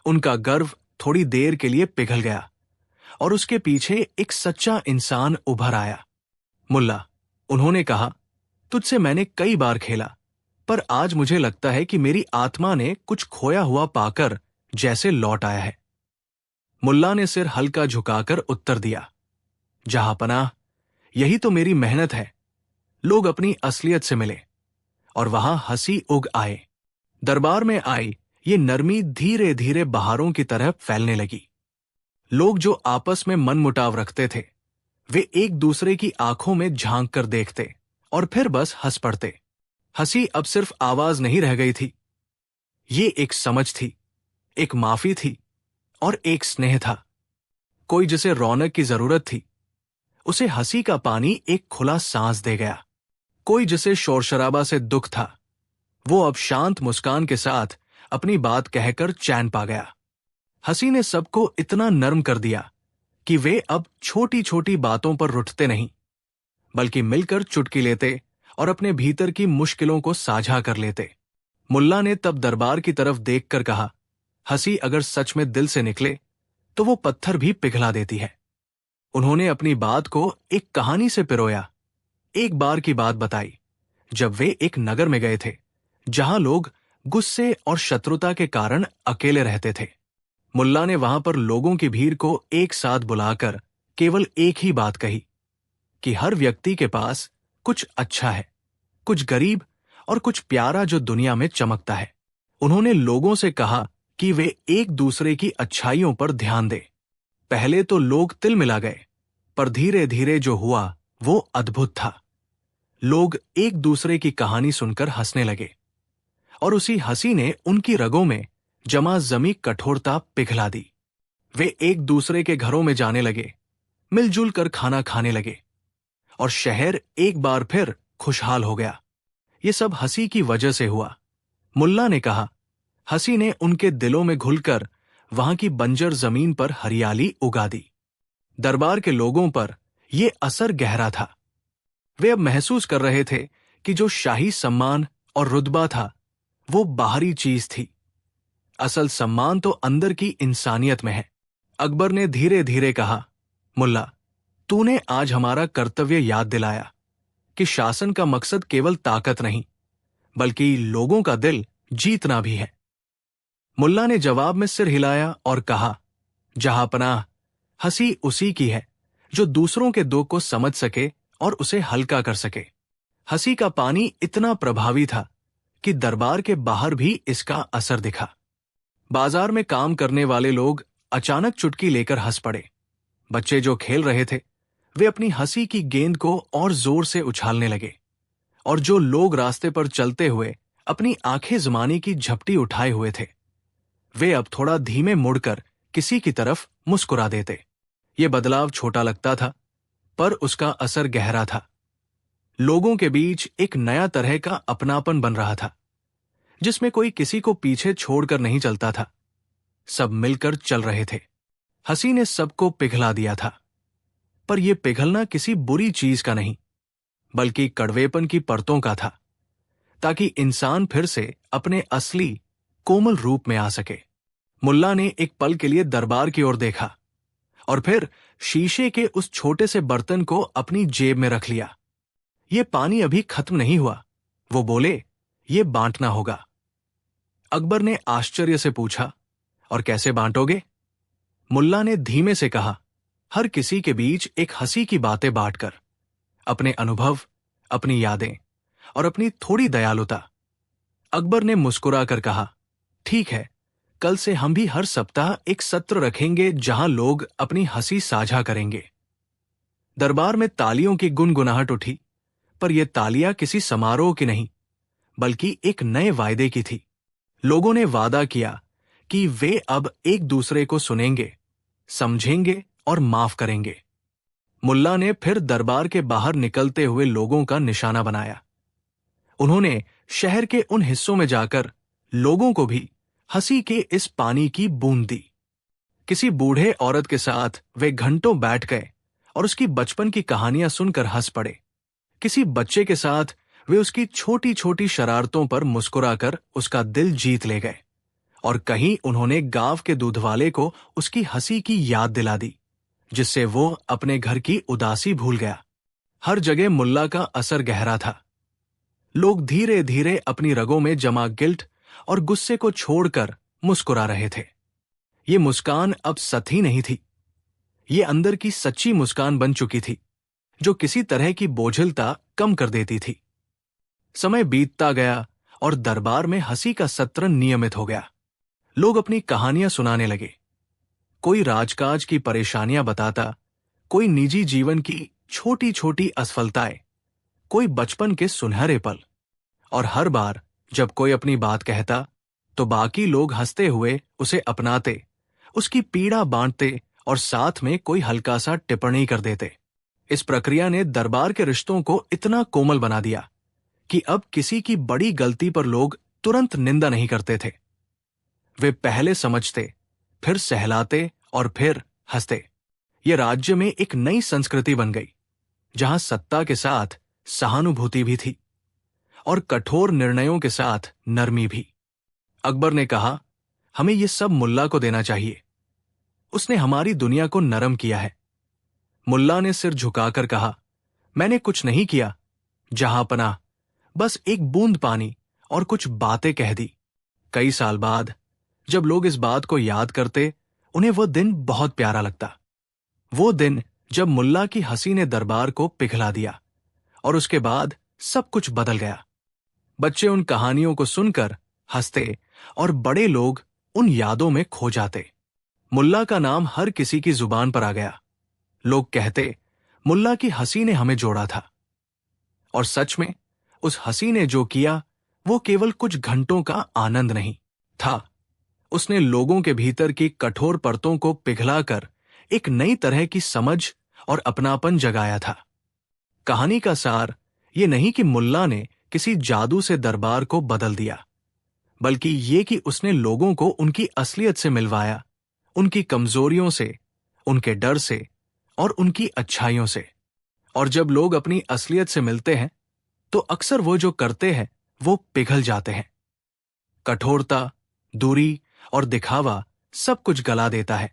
Speaker 1: उनका गर्व थोड़ी देर के लिए पिघल गया और उसके पीछे एक सच्चा इंसान उभर आया। मुल्ला, उन्होंने कहा, तुझसे मैंने कई बार खेला, पर आज मुझे लगता है कि मेरी आत्मा ने कुछ खोया हुआ पाकर जैसे लौट आया है। मुल्ला ने सिर हल्का झुकाकर उत्तर दिया, जहांपनाह, यही तो मेरी मेहनत है। लोग अपनी असलियत से मिले और वहां हंसी उग आए। दरबार में आई ये नरमी धीरे धीरे बहारों की तरह फैलने लगी। लोग जो आपस में मनमुटाव रखते थे, वे एक दूसरे की आंखों में झांक कर देखते और फिर बस हंस पड़ते। हंसी अब सिर्फ आवाज नहीं रह गई थी, ये एक समझ थी, एक माफी थी और एक स्नेह था। कोई जिसे रौनक की जरूरत थी, उसे हंसी का पानी एक खुला सांस दे गया। कोई जिसे शोरशराबा से दुख था, वो अब शांत मुस्कान के साथ अपनी बात कहकर चैन पा गया। हंसी ने सबको इतना नर्म कर दिया कि वे अब छोटी छोटी बातों पर रुठते नहीं, बल्कि मिलकर चुटकी लेते और अपने भीतर की मुश्किलों को साझा कर लेते। मुल्ला ने तब दरबार की तरफ देखकर कहा, हंसी अगर सच में दिल से निकले तो वो पत्थर भी पिघला देती है। उन्होंने अपनी बात को एक कहानी से पिरोया। एक बार की बात बताई जब वे एक नगर में गए थे जहां लोग गुस्से और शत्रुता के कारण अकेले रहते थे। मुल्ला ने वहां पर लोगों की भीड़ को एक साथ बुलाकर केवल एक ही बात कही कि हर व्यक्ति के पास कुछ अच्छा है, कुछ गरीब और कुछ प्यारा जो दुनिया में चमकता है। उन्होंने लोगों से कहा कि वे एक दूसरे की अच्छाइयों पर ध्यान दें। पहले तो लोग तिल मिला गए, पर धीरे धीरे जो हुआ वो अद्भुत था। लोग एक दूसरे की कहानी सुनकर हंसने लगे और उसी हंसी ने उनकी रगों में जमा जमी कठोरता पिघला दी। वे एक दूसरे के घरों में जाने लगे, मिलजुल कर खाना खाने लगे और शहर एक बार फिर खुशहाल हो गया। ये सब हंसी की वजह से हुआ। मुल्ला ने कहा, हंसी ने उनके दिलों में घुलकर वहां की बंजर जमीन पर हरियाली उगा दी। दरबार के लोगों पर यह असर गहरा था। वे अब महसूस कर रहे थे कि जो शाही सम्मान और रुतबा था वो बाहरी चीज थी, असल सम्मान तो अंदर की इंसानियत में है। अकबर ने धीरे धीरे कहा, मुल्ला, तूने आज हमारा कर्तव्य याद दिलाया कि शासन का मकसद केवल ताकत नहीं, बल्कि लोगों का दिल जीतना भी है। मुल्ला ने जवाब में सिर हिलाया और कहा, जहांपनाह, हंसी उसी की है जो दूसरों के दुख को समझ सके और उसे हल्का कर सके। हंसी का पानी इतना प्रभावी था कि दरबार के बाहर भी इसका असर दिखा। बाजार में काम करने वाले लोग अचानक चुटकी लेकर हंस पड़े। बच्चे जो खेल रहे थे वे अपनी हंसी की गेंद को और जोर से उछालने लगे और जो लोग रास्ते पर चलते हुए अपनी आंखें जमाने की झपटी उठाए हुए थे वे अब थोड़ा धीमे मुड़कर किसी की तरफ मुस्कुरा देते। ये बदलाव छोटा लगता था, पर उसका असर गहरा था। लोगों के बीच एक नया तरह का अपनापन बन रहा था। जिसमें कोई किसी को पीछे छोड़कर नहीं चलता था। सब मिलकर चल रहे थे। हंसी ने सबको पिघला दिया था, पर यह पिघलना किसी बुरी चीज का नहीं, बल्कि कड़वेपन की परतों का था, ताकि इंसान फिर से अपने असली कोमल रूप में आ सके। मुल्ला ने एक पल के लिए दरबार की ओर देखा और फिर शीशे के उस छोटे से बर्तन को अपनी जेब में रख लिया। ये पानी अभी खत्म नहीं हुआ, वो बोले, ये बांटना होगा। अकबर ने आश्चर्य से पूछा, और कैसे बांटोगे? मुल्ला ने धीमे से कहा, हर किसी के बीच एक हंसी की बातें बांटकर, अपने अनुभव, अपनी यादें और अपनी थोड़ी दयालुता। अकबर ने मुस्कुराकर कहा, ठीक है, कल से हम भी हर सप्ताह एक सत्र रखेंगे जहां लोग अपनी हंसी साझा करेंगे। दरबार में तालियों की गुनगुनाहट उठी, पर यह तालियां किसी समारोह की नहीं, बल्कि एक नए वायदे की थी। लोगों ने वादा किया कि वे अब एक दूसरे को सुनेंगे, समझेंगे और माफ करेंगे। मुल्ला ने फिर दरबार के बाहर निकलते हुए लोगों का निशाना बनाया। उन्होंने शहर के उन हिस्सों में जाकर लोगों को भी हंसी के इस पानी की बूंद दी। किसी बूढ़े औरत के साथ वे घंटों बैठ गए और उसकी बचपन की कहानियां सुनकर हंस पड़े। किसी बच्चे के साथ वे उसकी छोटी छोटी शरारतों पर मुस्कुराकर उसका दिल जीत ले गए, और कहीं उन्होंने गांव के दूधवाले को उसकी हंसी की याद दिला दी, जिससे वो अपने घर की उदासी भूल गया। हर जगह मुल्ला का असर गहरा था। लोग धीरे धीरे अपनी रगों में जमा गिल्ट और गुस्से को छोड़कर मुस्कुरा रहे थे। ये मुस्कान अब सतही नहीं थी, ये अंदर की सच्ची मुस्कान बन चुकी थी, जो किसी तरह की बोझिलता कम कर देती थी। समय बीतता गया और दरबार में हंसी का सत्र नियमित हो गया। लोग अपनी कहानियां सुनाने लगे। कोई राजकाज की परेशानियां बताता, कोई निजी जीवन की छोटी छोटी असफलताएं, कोई बचपन के सुनहरे पल। और हर बार जब कोई अपनी बात कहता, तो बाकी लोग हंसते हुए उसे अपनाते, उसकी पीड़ा बांटते और साथ में कोई हल्का सा टिप्पणी कर देते। इस प्रक्रिया ने दरबार के रिश्तों को इतना कोमल बना दिया कि अब किसी की बड़ी गलती पर लोग तुरंत निंदा नहीं करते थे। वे पहले समझते, फिर सहलाते और फिर हंसते। यह राज्य में एक नई संस्कृति बन गई, जहां सत्ता के साथ सहानुभूति भी थी और कठोर निर्णयों के साथ नरमी भी। अकबर ने कहा, हमें यह सब मुल्ला को देना चाहिए। उसने हमारी दुनिया को नरम किया है। मुल्ला ने सिर झुकाकर कहा, मैंने कुछ नहीं किया, जहांपनाह, बस एक बूंद पानी और कुछ बातें कह दी। कई साल बाद जब लोग इस बात को याद करते, उन्हें वो दिन बहुत प्यारा लगता। वो दिन जब मुल्ला की हंसी ने दरबार को पिघला दिया, और उसके बाद सब कुछ बदल गया। बच्चे उन कहानियों को सुनकर हंसते और बड़े लोग उन यादों में खो जाते। मुल्ला का नाम हर किसी की जुबान पर आ गया। लोग कहते, मुल्ला की हंसी ने हमें जोड़ा था। और सच में उस हंसी ने जो किया, वो केवल कुछ घंटों का आनंद नहीं था। उसने लोगों के भीतर की कठोर परतों को पिघलाकर एक नई तरह की समझ और अपनापन जगाया था। कहानी का सार ये नहीं कि मुल्ला ने किसी जादू से दरबार को बदल दिया, बल्कि ये कि उसने लोगों को उनकी असलियत से मिलवाया, उनकी कमजोरियों से, उनके डर से और उनकी अच्छाइयों से। और जब लोग अपनी असलियत से मिलते हैं, तो अक्सर वो जो करते हैं वो पिघल जाते हैं। कठोरता, दूरी और दिखावा सब कुछ गला देता है,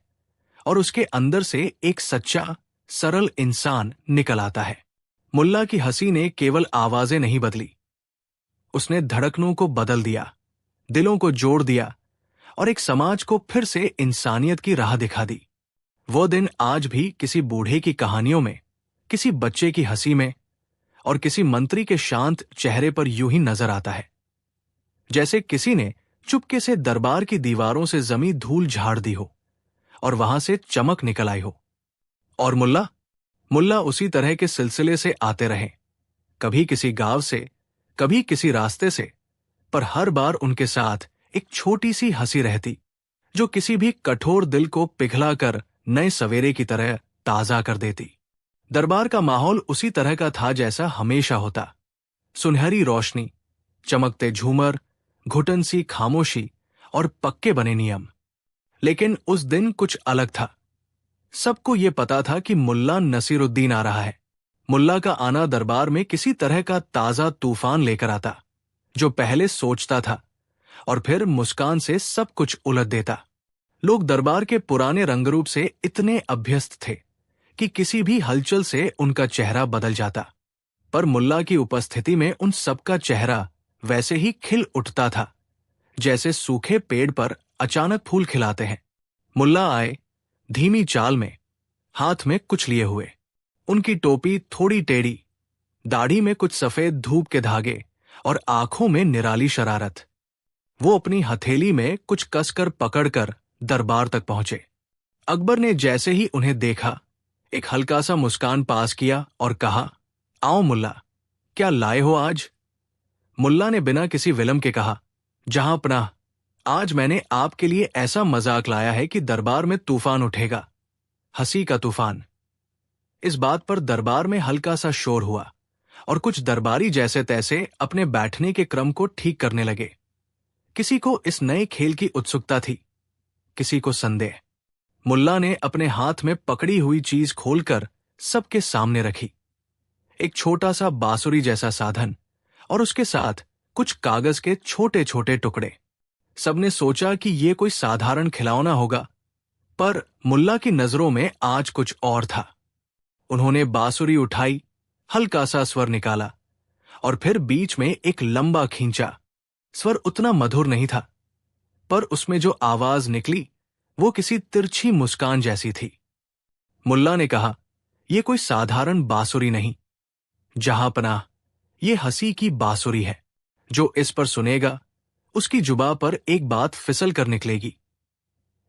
Speaker 1: और उसके अंदर से एक सच्चा, सरल इंसान निकल आता है। मुल्ला की हंसी ने केवल आवाजें नहीं बदली, उसने धड़कनों को बदल दिया, दिलों को जोड़ दिया और एक समाज को फिर से इंसानियत की राह दिखा दी। वो दिन आज भी किसी बूढ़े की कहानियों में, किसी बच्चे की हंसी में और किसी मंत्री के शांत चेहरे पर यूं ही नजर आता है, जैसे किसी ने चुपके से दरबार की दीवारों से जमी धूल झाड़ दी हो और वहां से चमक निकल आई हो। और मुल्ला उसी तरह के सिलसिले से आते रहे, कभी किसी गांव से, कभी किसी रास्ते से, पर हर बार उनके साथ एक छोटी सी हंसी रहती, जो किसी भी कठोर दिल को पिघलाकर नए सवेरे की तरह ताजा कर देती। दरबार का माहौल उसी तरह का था जैसा हमेशा होता। सुनहरी रोशनी, चमकते झूमर, घुटन सी खामोशी और पक्के बने नियम। लेकिन उस दिन कुछ अलग था। सबको ये पता था कि मुल्ला नसीरुद्दीन आ रहा है। मुल्ला का आना दरबार में किसी तरह का ताजा तूफान लेकर आता, जो पहले सोचता था और फिर मुस्कान से सब कुछ उलट देता। लोग दरबार के पुराने रंगरूप से इतने अभ्यस्त थे कि किसी भी हलचल से उनका चेहरा बदल जाता, पर मुल्ला की उपस्थिति में उन सबका चेहरा वैसे ही खिल उठता था जैसे सूखे पेड़ पर अचानक फूल खिलाते हैं। मुल्ला आए, धीमी चाल में, हाथ में कुछ लिए हुए। उनकी टोपी थोड़ी टेढ़ी, दाढ़ी में कुछ सफेद धूप के धागे और आंखों में निराली शरारत। वो अपनी हथेली में कुछ कसकर पकड़कर दरबार तक पहुंचे। अकबर ने जैसे ही उन्हें देखा, एक हल्का सा मुस्कान पास किया और कहा, आओ मुल्ला, क्या लाए हो आज? मुल्ला ने बिना किसी विलंब के कहा, जहां पनाह, आज मैंने आपके लिए ऐसा मजाक लाया है कि दरबार में तूफान उठेगा, हंसी का तूफान। इस बात पर दरबार में हल्का सा शोर हुआ और कुछ दरबारी जैसे तैसे अपने बैठने के क्रम को ठीक करने लगे। किसी को इस नए खेल की उत्सुकता थी, किसी को संदेह। मुल्ला ने अपने हाथ में पकड़ी हुई चीज खोलकर सबके सामने रखी। एक छोटा सा बांसुरी जैसा साधन और उसके साथ कुछ कागज के छोटे छोटे टुकड़े। सबने सोचा कि ये कोई साधारण खिलौना होगा, पर मुल्ला की नजरों में आज कुछ और था। उन्होंने बांसुरी उठाई, हल्का सा स्वर निकाला और फिर बीच में एक लंबा खींचा। स्वर उतना मधुर नहीं था, पर उसमें जो आवाज निकली वो किसी तिरछी मुस्कान जैसी थी। मुल्ला ने कहा, यह कोई साधारण बांसुरी नहीं, जहां पनाह, ये हंसी की बांसुरी है। जो इस पर सुनेगा उसकी जुबां पर एक बात फिसल कर निकलेगी,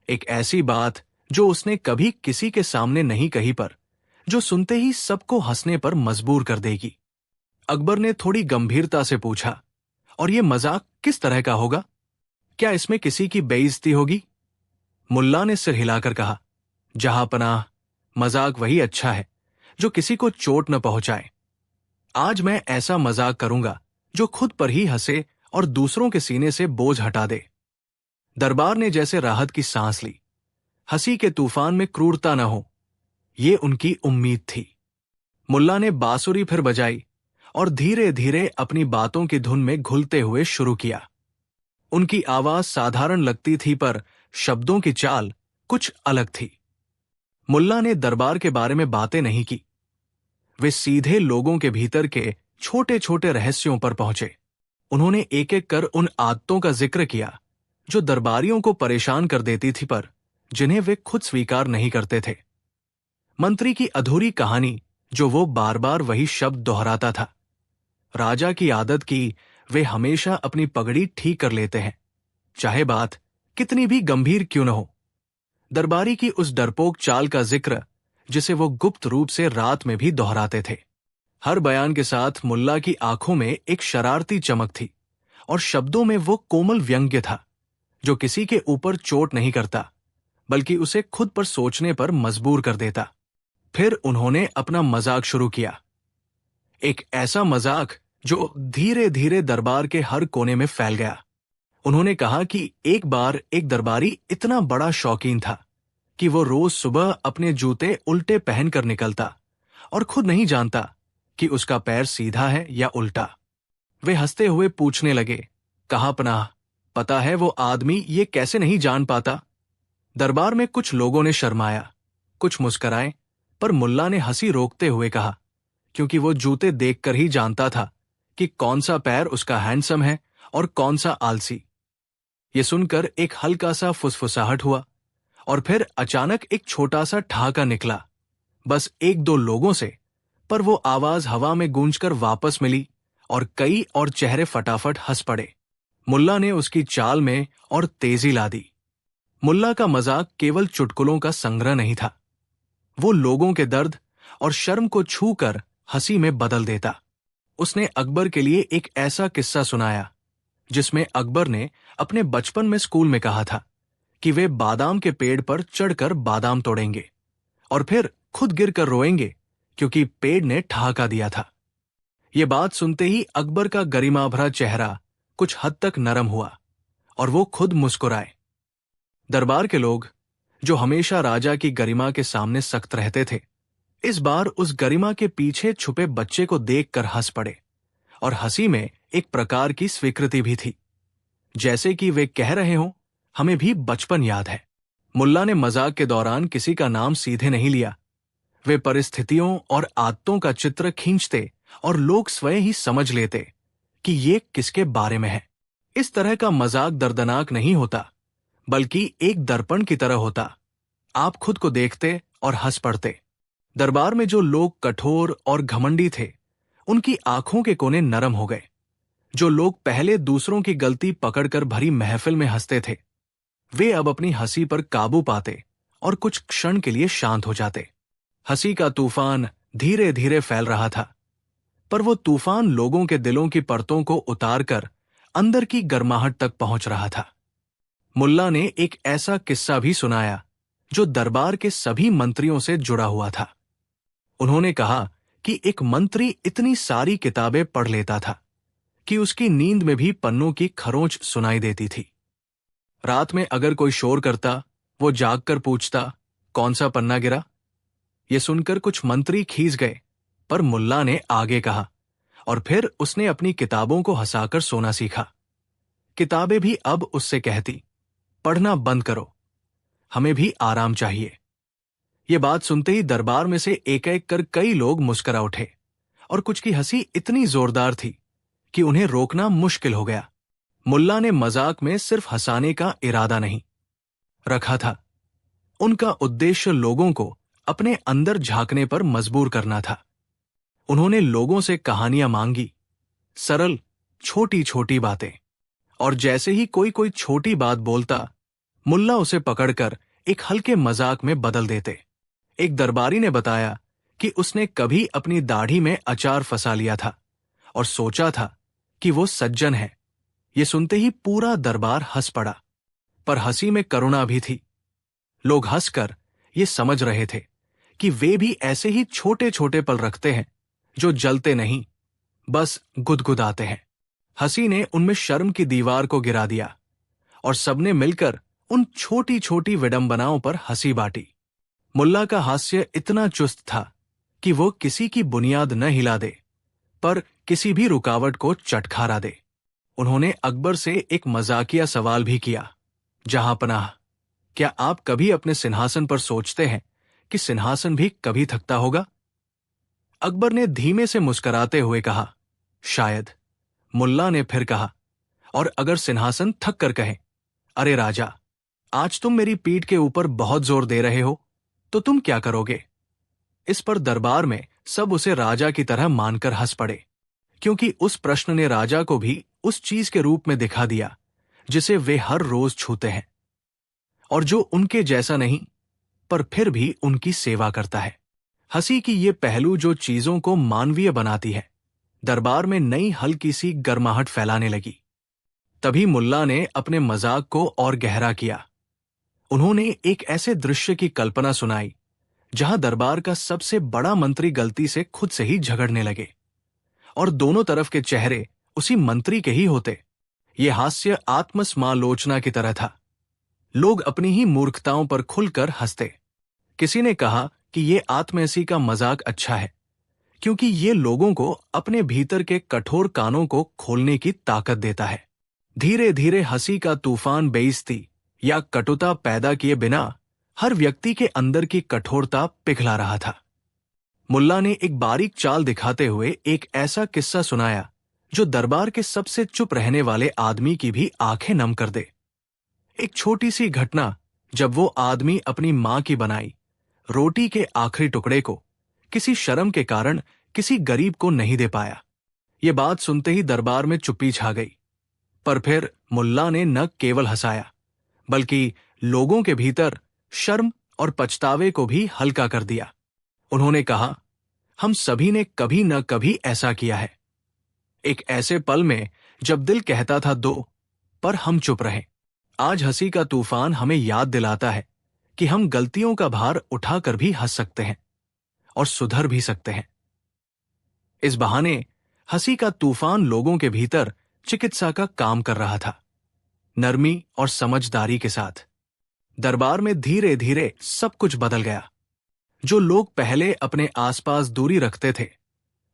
Speaker 1: एक ऐसी बात जो उसने कभी किसी के सामने नहीं कही, पर जो सुनते ही सबको हंसने पर मजबूर कर देगी। अकबर ने थोड़ी गंभीरता से पूछा, और ये मजाक किस तरह का होगा? क्या इसमें किसी की बेइज्जती होगी? मुल्ला ने सिर हिलाकर कहा, जहां पनाह, मजाक वही अच्छा है जो किसी को चोट न पहुंचाए। आज मैं ऐसा मजाक करूंगा जो खुद पर ही हंसे और दूसरों के सीने से बोझ हटा दे। दरबार ने जैसे राहत की सांस ली। हंसी के तूफान में क्रूरता न हो, ये उनकी उम्मीद थी। मुल्ला ने बांसुरी फिर बजाई और धीरे धीरे अपनी बातों की धुन में घुलते हुए शुरू किया। उनकी आवाज साधारण लगती थी, पर शब्दों की चाल कुछ अलग थी। मुल्ला ने दरबार के बारे में बातें नहीं की, वे सीधे लोगों के भीतर के छोटे छोटे रहस्यों पर पहुंचे। उन्होंने एक एक कर उन आदतों का जिक्र किया जो दरबारियों को परेशान कर देती थी, पर जिन्हें वे खुद स्वीकार नहीं करते थे। मंत्री की अधूरी कहानी जो वो बार बार वही शब्द दोहराता था। राजा की आदत की वे हमेशा अपनी पगड़ी ठीक कर लेते हैं, चाहे बात कितनी भी गंभीर क्यों न हो। दरबारी की उस डरपोक चाल का जिक्र जिसे वो गुप्त रूप से रात में भी दोहराते थे। हर बयान के साथ मुल्ला की आंखों में एक शरारती चमक थी और शब्दों में वो कोमल व्यंग्य था जो किसी के ऊपर चोट नहीं करता, बल्कि उसे खुद पर सोचने पर मजबूर कर देता। फिर उन्होंने अपना मजाक शुरू किया, एक ऐसा मजाक जो धीरे धीरे दरबार के हर कोने में फैल गया। उन्होंने कहा कि एक बार एक दरबारी इतना बड़ा शौकीन था कि वो रोज सुबह अपने जूते उल्टे पहनकर निकलता और खुद नहीं जानता कि उसका पैर सीधा है या उल्टा। वे हंसते हुए पूछने लगे, कहाँ पनाह, पता है वो आदमी ये कैसे नहीं जान पाता? दरबार में कुछ लोगों ने शर्माया, कुछ मुस्कराए, पर मुल्ला ने हंसी रोकते हुए कहा, क्योंकि वो जूते देखकर ही जानता था कि कौन सा पैर उसका हैंडसम है और कौन सा आलसी। ये सुनकर एक हल्का सा फुसफुसाहट हुआ और फिर अचानक एक छोटा सा ठहाका निकला, बस एक दो लोगों से, पर वो आवाज हवा में गूंजकर वापस मिली और कई और चेहरे फटाफट हंस पड़े। मुल्ला ने उसकी चाल में और तेजी ला दी। मुल्ला का मजाक केवल चुटकुलों का संग्रह नहीं था, वो लोगों के दर्द और शर्म को छूकर हंसी में बदल देता। उसने अकबर के लिए एक ऐसा किस्सा सुनाया जिसमें अकबर ने अपने बचपन में स्कूल में कहा था कि वे बादाम के पेड़ पर चढ़कर बादाम तोड़ेंगे और फिर खुद गिरकर रोएंगे क्योंकि पेड़ ने ठहाका दिया था। ये बात सुनते ही अकबर का गरिमा भरा चेहरा कुछ हद तक नरम हुआ और वो खुद मुस्कुराए। दरबार के लोग, जो हमेशा राजा की गरिमा के सामने सख्त रहते थे, इस बार उस गरिमा के पीछे छुपे बच्चे को देखकर हंस पड़े, और हंसी में एक प्रकार की स्वीकृति भी थी, जैसे कि वे कह रहे हों, हमें भी बचपन याद है। मुल्ला ने मजाक के दौरान किसी का नाम सीधे नहीं लिया। वे परिस्थितियों और आदतों का चित्र खींचते और लोग स्वयं ही समझ लेते कि ये किसके बारे में है। इस तरह का मजाक दर्दनाक नहीं होता, बल्कि एक दर्पण की तरह होता। आप खुद को देखते और हंस पड़ते। दरबार में जो लोग कठोर और घमंडी थे, उनकी आंखों के कोने नरम हो गए। जो लोग पहले दूसरों की गलती पकड़कर भरी महफिल में हंसते थे, वे अब अपनी हंसी पर काबू पाते और कुछ क्षण के लिए शांत हो जाते। हंसी का तूफान धीरे धीरे फैल रहा था, पर वो तूफान लोगों के दिलों की परतों को उतारकर अंदर की गर्माहट तक पहुंच रहा था। मुल्ला ने एक ऐसा किस्सा भी सुनाया जो दरबार के सभी मंत्रियों से जुड़ा हुआ था। उन्होंने कहा कि एक मंत्री इतनी सारी किताबें पढ़ लेता था कि उसकी नींद में भी पन्नों की खरोंच सुनाई देती थी। रात में अगर कोई शोर करता, वो जागकर पूछता, कौन सा पन्ना गिरा? ये सुनकर कुछ मंत्री खींच गए, पर मुल्ला ने आगे कहा, और फिर उसने अपनी किताबों को हंसाकर सोना सीखा। किताबें भी अब उससे कहती, पढ़ना बंद करो, हमें भी आराम चाहिए। ये बात सुनते ही दरबार में से एक एक कर कई लोग मुस्कुरा उठे, और कुछ की हंसी इतनी जोरदार थी कि उन्हें रोकना मुश्किल हो गया। मुल्ला ने मजाक में सिर्फ हंसाने का इरादा नहीं रखा था। उनका उद्देश्य लोगों को अपने अंदर झांकने पर मजबूर करना था। उन्होंने लोगों से कहानियां मांगी, सरल छोटी छोटी बातें, और जैसे ही कोई कोई छोटी बात बोलता, मुल्ला उसे पकड़कर एक हल्के मजाक में बदल देते। एक दरबारी ने बताया कि उसने कभी अपनी दाढ़ी में अचार फंसा लिया था और सोचा था कि वो सज्जन है। ये सुनते ही पूरा दरबार हंस पड़ा, पर हंसी में करुणा भी थी। लोग हंसकर ये समझ रहे थे कि वे भी ऐसे ही छोटे छोटे पल रखते हैं जो जलते नहीं, बस गुदगुदाते हैं। हंसी ने उनमें शर्म की दीवार को गिरा दिया, और सबने मिलकर उन छोटी छोटी विडंबनाओं पर हंसी बांटी। मुल्ला का हास्य इतना चुस्त था कि वो किसी की बुनियाद न हिला दे, पर किसी भी रुकावट को चटखारा दे। उन्होंने अकबर से एक मजाकिया सवाल भी किया, जहांपनाह, क्या आप कभी अपने सिंहासन पर सोचते हैं कि सिंहासन भी कभी थकता होगा? अकबर ने धीमे से मुस्कुराते हुए कहा, शायद। मुल्ला ने फिर कहा, और अगर सिंहासन थक कर कहे, अरे राजा, आज तुम मेरी पीठ के ऊपर बहुत जोर दे रहे हो, तो तुम क्या करोगे? इस पर दरबार में सब उसे राजा की तरह मानकर हंस पड़े, क्योंकि उस प्रश्न ने राजा को भी उस चीज के रूप में दिखा दिया जिसे वे हर रोज छूते हैं, और जो उनके जैसा नहीं, पर फिर भी उनकी सेवा करता है। हंसी की ये पहलू जो चीजों को मानवीय बनाती है, दरबार में नई हल्की सी गर्माहट फैलाने लगी। तभी मुल्ला ने अपने मजाक को और गहरा किया। उन्होंने एक ऐसे दृश्य की कल्पना सुनाई जहां दरबार का सबसे बड़ा मंत्री गलती से खुद से ही झगड़ने लगे, और दोनों तरफ के चेहरे उसी मंत्री के ही होते। ये हास्य आत्मसमालोचना की तरह था। लोग अपनी ही मूर्खताओं पर खुलकर हंसते। किसी ने कहा कि ये आत्महंसी का मजाक अच्छा है, क्योंकि ये लोगों को अपने भीतर के कठोर कानों को खोलने की ताकत देता है। धीरे धीरे हंसी का तूफान बेइज्जती या कटुता पैदा किए बिना हर व्यक्ति के अंदर की कठोरता पिघला रहा था। मुल्ला ने एक बारीक चाल दिखाते हुए एक ऐसा किस्सा सुनाया जो दरबार के सबसे चुप रहने वाले आदमी की भी आंखें नम कर दे। एक छोटी सी घटना, जब वो आदमी अपनी मां की बनाई रोटी के आखिरी टुकड़े को किसी शर्म के कारण किसी गरीब को नहीं दे पाया। ये बात सुनते ही दरबार में चुप्पी छा गई, पर फिर मुल्ला ने न केवल हंसाया, बल्कि लोगों के भीतर शर्म और पछतावे को भी हल्का कर दिया। उन्होंने कहा, हम सभी ने कभी न कभी ऐसा किया है। एक ऐसे पल में जब दिल कहता था दो, पर हम चुप रहे। आज हंसी का तूफान हमें याद दिलाता है कि हम गलतियों का भार उठाकर भी हंस सकते हैं और सुधर भी सकते हैं। इस बहाने हंसी का तूफान लोगों के भीतर चिकित्सा का काम कर रहा था, नरमी और समझदारी के साथ। दरबार में धीरे धीरे सब कुछ बदल गया। जो लोग पहले अपने आसपास दूरी रखते थे,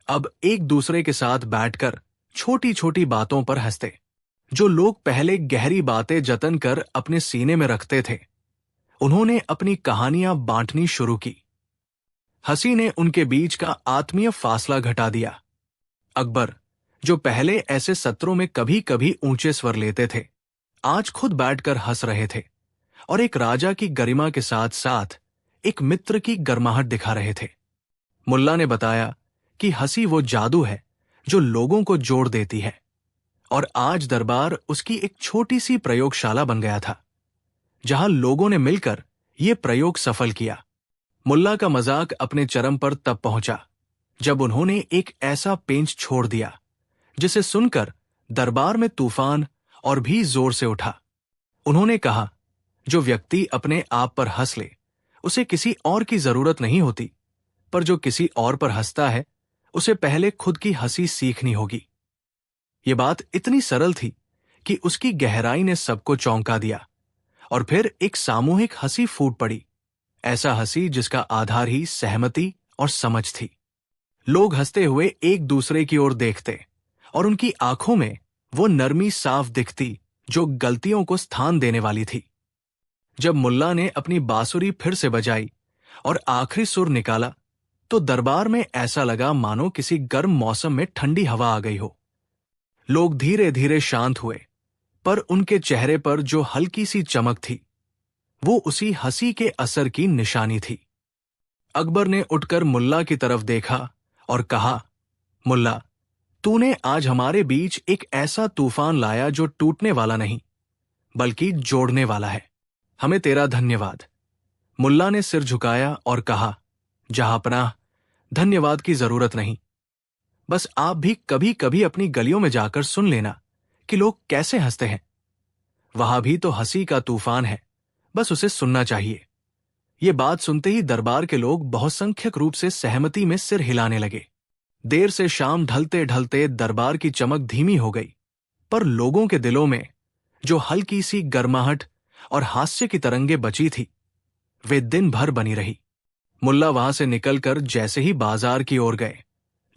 Speaker 1: अब एक दूसरे के साथ बैठकर छोटी छोटी बातों पर हंसते। जो लोग पहले गहरी बातें जतन कर अपने सीने में रखते थे, उन्होंने अपनी कहानियां बांटनी शुरू की। हंसी ने उनके बीच का आत्मीय फासला घटा दिया। अकबर, जो पहले ऐसे सत्रों में कभी कभी ऊंचे स्वर लेते थे, आज खुद बैठकर हंस रहे थे और एक राजा की गरिमा के साथ साथ एक मित्र की गर्माहट दिखा रहे थे। मुल्ला ने बताया कि हंसी वो जादू है जो लोगों को जोड़ देती है, और आज दरबार उसकी एक छोटी सी प्रयोगशाला बन गया था, जहां लोगों ने मिलकर यह प्रयोग सफल किया। मुल्ला का मजाक अपने चरम पर तब पहुंचा जब उन्होंने एक ऐसा पेंच छोड़ दिया जिसे सुनकर दरबार में तूफान और भी जोर से उठा। उन्होंने कहा, जो व्यक्ति अपने आप पर हंस ले, उसे किसी और की जरूरत नहीं होती, पर जो किसी और पर हंसता है, उसे पहले खुद की हंसी सीखनी होगी। ये बात इतनी सरल थी कि उसकी गहराई ने सबको चौंका दिया, और फिर एक सामूहिक हंसी फूट पड़ी। ऐसा हंसी जिसका आधार ही सहमति और समझ थी। लोग हंसते हुए एक दूसरे की ओर देखते और उनकी आंखों में वो नरमी साफ दिखती जो गलतियों को स्थान देने वाली थी। जब मुल्ला ने अपनी बांसुरी फिर से बजाई और आखिरी सुर निकाला, तो दरबार में ऐसा लगा मानो किसी गर्म मौसम में ठंडी हवा आ गई हो। लोग धीरे धीरे शांत हुए, पर उनके चेहरे पर जो हल्की सी चमक थी, वो उसी हंसी के असर की निशानी थी। अकबर ने उठकर मुल्ला की तरफ देखा और कहा, मुल्ला, तूने आज हमारे बीच एक ऐसा तूफान लाया जो टूटने वाला नहीं, बल्कि जोड़ने वाला है। हमें तेरा धन्यवाद। मुल्ला ने सिर झुकाया और कहा, जहांपनाह, धन्यवाद की जरूरत नहीं। बस आप भी कभी कभी अपनी गलियों में जाकर सुन लेना कि लोग कैसे हंसते हैं। वहां भी तो हंसी का तूफान है, बस उसे सुनना चाहिए। ये बात सुनते ही दरबार के लोग बहुसंख्यक रूप से सहमति में सिर हिलाने लगे। देर से शाम ढलते ढलते दरबार की चमक धीमी हो गई, पर लोगों के दिलों में जो हल्की सी गर्माहट और हास्य की तरंगे बची थी, वे दिन भर बनी रही। मुल्ला वहां से निकलकर जैसे ही बाजार की ओर गए,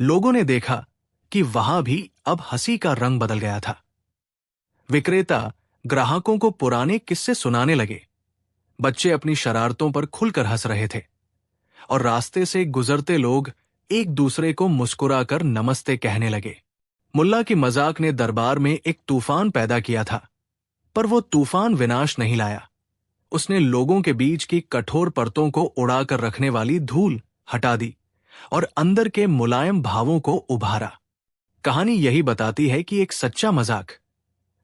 Speaker 1: लोगों ने देखा कि वहां भी अब हंसी का रंग बदल गया था। विक्रेता ग्राहकों को पुराने किस्से सुनाने लगे, बच्चे अपनी शरारतों पर खुलकर हंस रहे थे, और रास्ते से गुजरते लोग एक दूसरे को मुस्कुराकर नमस्ते कहने लगे। मुल्ला की मजाक ने दरबार में एक तूफान पैदा किया था, पर वो तूफान विनाश नहीं लाया। उसने लोगों के बीच की कठोर परतों को उड़ाकर रखने वाली धूल हटा दी और अंदर के मुलायम भावों को उभारा। कहानी यही बताती है कि एक सच्चा मजाक,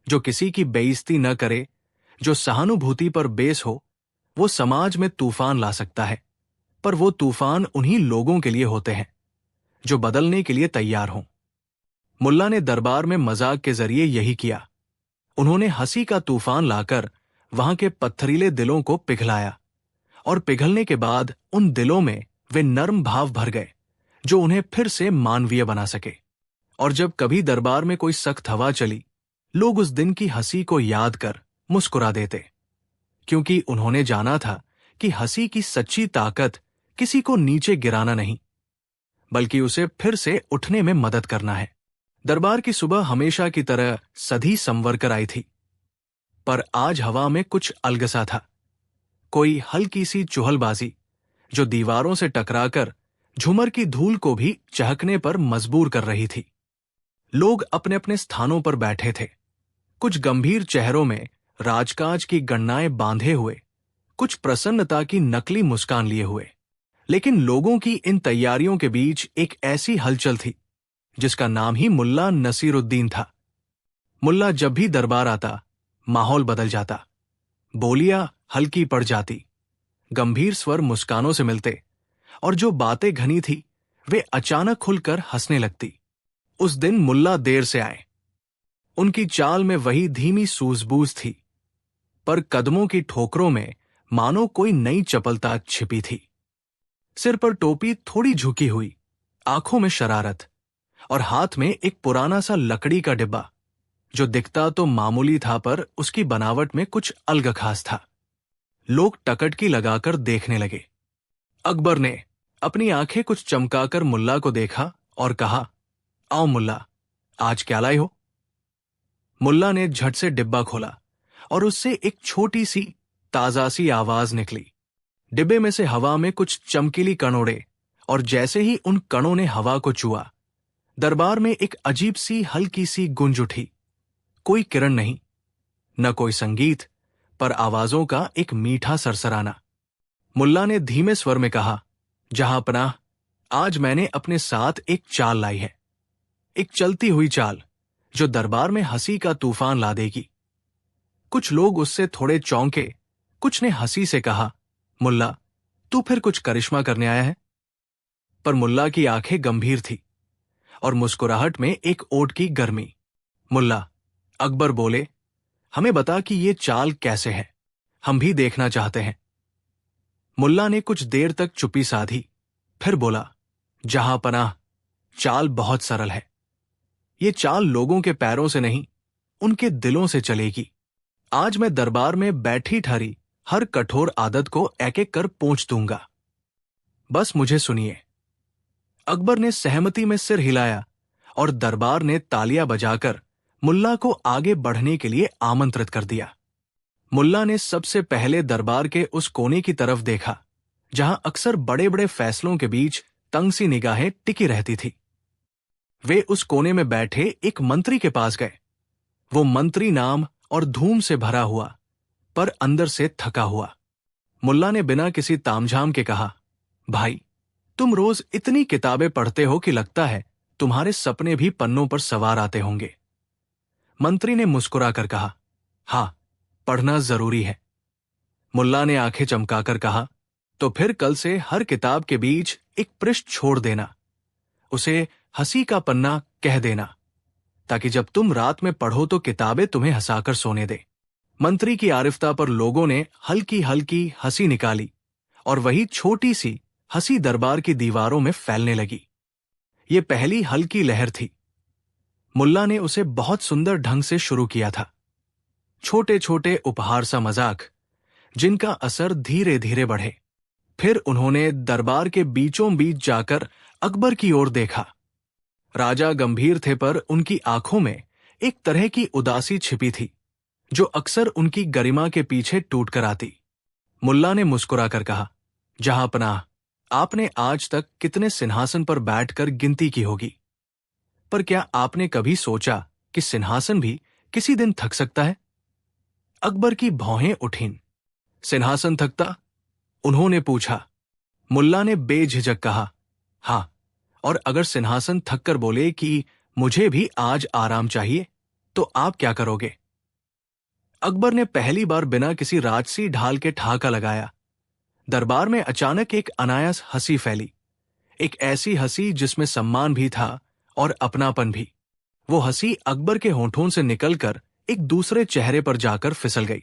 Speaker 1: जो किसी की बेइज्जती न करे, जो सहानुभूति पर बेस हो, वो समाज में तूफान ला सकता है। पर वो तूफान उन्हीं लोगों के लिए होते हैं जो बदलने के लिए तैयार हों। मुल्ला ने दरबार में मजाक के जरिए यही किया। उन्होंने हंसी का तूफान लाकर वहां के पत्थरीले दिलों को पिघलाया, और पिघलने के बाद उन दिलों में वे नर्म भाव भर गए जो उन्हें फिर से मानवीय बना सके। और जब कभी दरबार में कोई सख्त हवा चली, लोग उस दिन की हंसी को याद कर मुस्कुरा देते, क्योंकि उन्होंने जाना था कि हंसी की सच्ची ताकत किसी को नीचे गिराना नहीं, बल्कि उसे फिर से उठने में मदद करना है। दरबार की सुबह हमेशा की तरह सधी संवर कर आई थी, पर आज हवा में कुछ अलगसा था। कोई हल्की सी चुहलबाजी जो दीवारों से टकराकर झुमर की धूल को भी चहकने पर मजबूर कर रही थी। लोग अपने अपने स्थानों पर बैठे थे, कुछ गंभीर चेहरों में राजकाज की गणनाएं बांधे हुए, कुछ प्रसन्नता की नकली मुस्कान लिए हुए। लेकिन लोगों की इन तैयारियों के बीच एक ऐसी हलचल थी जिसका नाम ही मुल्ला नसीरुद्दीन था। मुल्ला जब भी दरबार आता, माहौल बदल जाता, बोलियां हल्की पड़ जाती, गंभीर स्वर मुस्कानों से मिलते, और जो बातें घनी थी वे अचानक खुलकर हंसने लगती। उस दिन मुल्ला देर से आए। उनकी चाल में वही धीमी सूझबूझ थी, पर कदमों की ठोकरों में मानो कोई नई चपलता छिपी थी। सिर पर टोपी थोड़ी झुकी हुई, आंखों में शरारत, और हाथ में एक पुराना सा लकड़ी का डिब्बा जो दिखता तो मामूली था पर उसकी बनावट में कुछ अलग खास था। लोग टकटकी लगाकर देखने लगे। अकबर ने अपनी आंखें कुछ चमकाकर मुल्ला को देखा और कहा, आओ मुल्ला, आज क्या लाए हो? मुल्ला ने झट से डिब्बा खोला और उससे एक छोटी सी ताजा सी आवाज निकली। डिब्बे में से हवा में कुछ चमकीली कण उड़े और जैसे ही उन कणों ने हवा को छुआ, दरबार में एक अजीब सी हल्की सी गूंज उठी। कोई किरण नहीं, न कोई संगीत, पर आवाजों का एक मीठा सरसराना। मुल्ला ने धीमे स्वर में कहा, जहां पनाह, आज मैंने अपने साथ एक चाल लाई है, एक चलती हुई चाल जो दरबार में हंसी का तूफान ला देगी। कुछ लोग उससे थोड़े चौंके, कुछ ने हंसी से कहा, मुल्ला, तू फिर कुछ करिश्मा करने आया है? पर मुल्ला की आंखें गंभीर थी और मुस्कुराहट में एक ओट की गर्मी। मुल्ला, अकबर बोले, हमें बता कि ये चाल कैसे है, हम भी देखना चाहते हैं। मुल्ला ने कुछ देर तक चुप्पी साधी, फिर बोला, जहां पनाह, चाल बहुत सरल है। ये चाल लोगों के पैरों से नहीं, उनके दिलों से चलेगी। आज मैं दरबार में बैठी ठहरी हर कठोर आदत को एक एक कर पोंछ दूंगा। बस मुझे सुनिए। अकबर ने सहमति में सिर हिलाया और दरबार ने तालियां बजाकर मुल्ला को आगे बढ़ने के लिए आमंत्रित कर दिया। मुल्ला ने सबसे पहले दरबार के उस कोने की तरफ देखा जहां अक्सर बड़े बड़े फैसलों के बीच तंग सी निगाहें टिकी रहती थी। वे उस कोने में बैठे एक मंत्री के पास गए। वो मंत्री नाम और धूम से भरा हुआ, पर अंदर से थका हुआ। मुल्ला ने बिना किसी तामझाम के कहा, भाई, तुम रोज इतनी किताबें पढ़ते हो कि लगता है तुम्हारे सपने भी पन्नों पर सवार आते होंगे। मंत्री ने मुस्कुराकर कहा, हां, पढ़ना जरूरी है। मुल्ला ने आंखें चमकाकर कहा, तो फिर कल से हर किताब के बीच एक पृष्ठ छोड़ देना, उसे हंसी का पन्ना कह देना, ताकि जब तुम रात में पढ़ो तो किताबें तुम्हें हंसाकर सोने दे। मंत्री की आरिफता पर लोगों ने हल्की हल्की हंसी निकाली और वही छोटी सी हंसी दरबार की दीवारों में फैलने लगी। ये पहली हल्की लहर थी। मुल्ला ने उसे बहुत सुंदर ढंग से शुरू किया था। छोटे छोटे उपहार सा मजाक, जिनका असर धीरे धीरे बढ़े। फिर उन्होंने दरबार के बीचों बीच जाकर अकबर की ओर देखा। राजा गंभीर थे पर उनकी आंखों में एक तरह की उदासी छिपी थी जो अक्सर उनकी गरिमा के पीछे टूट कर आती। मुल्ला ने मुस्कुराकर कहा, जहां पनाह, आपने आज तक कितने सिंहासन पर बैठकर गिनती की होगी, पर क्या आपने कभी सोचा कि सिंहासन भी किसी दिन थक सकता है? अकबर की भौहें उठीं। सिंहासन थकता? उन्होंने पूछा। मुल्ला ने बेझिझक कहा, हां, और अगर सिंहासन थककर बोले कि मुझे भी आज आराम चाहिए, तो आप क्या करोगे? अकबर ने पहली बार बिना किसी राजसी ढाल के ठहाका लगाया। दरबार में अचानक एक अनायास हंसी फैली, एक ऐसी हंसी जिसमें सम्मान भी था और अपनापन भी। वो हंसी अकबर के होंठों से निकलकर एक दूसरे चेहरे पर जाकर फिसल गई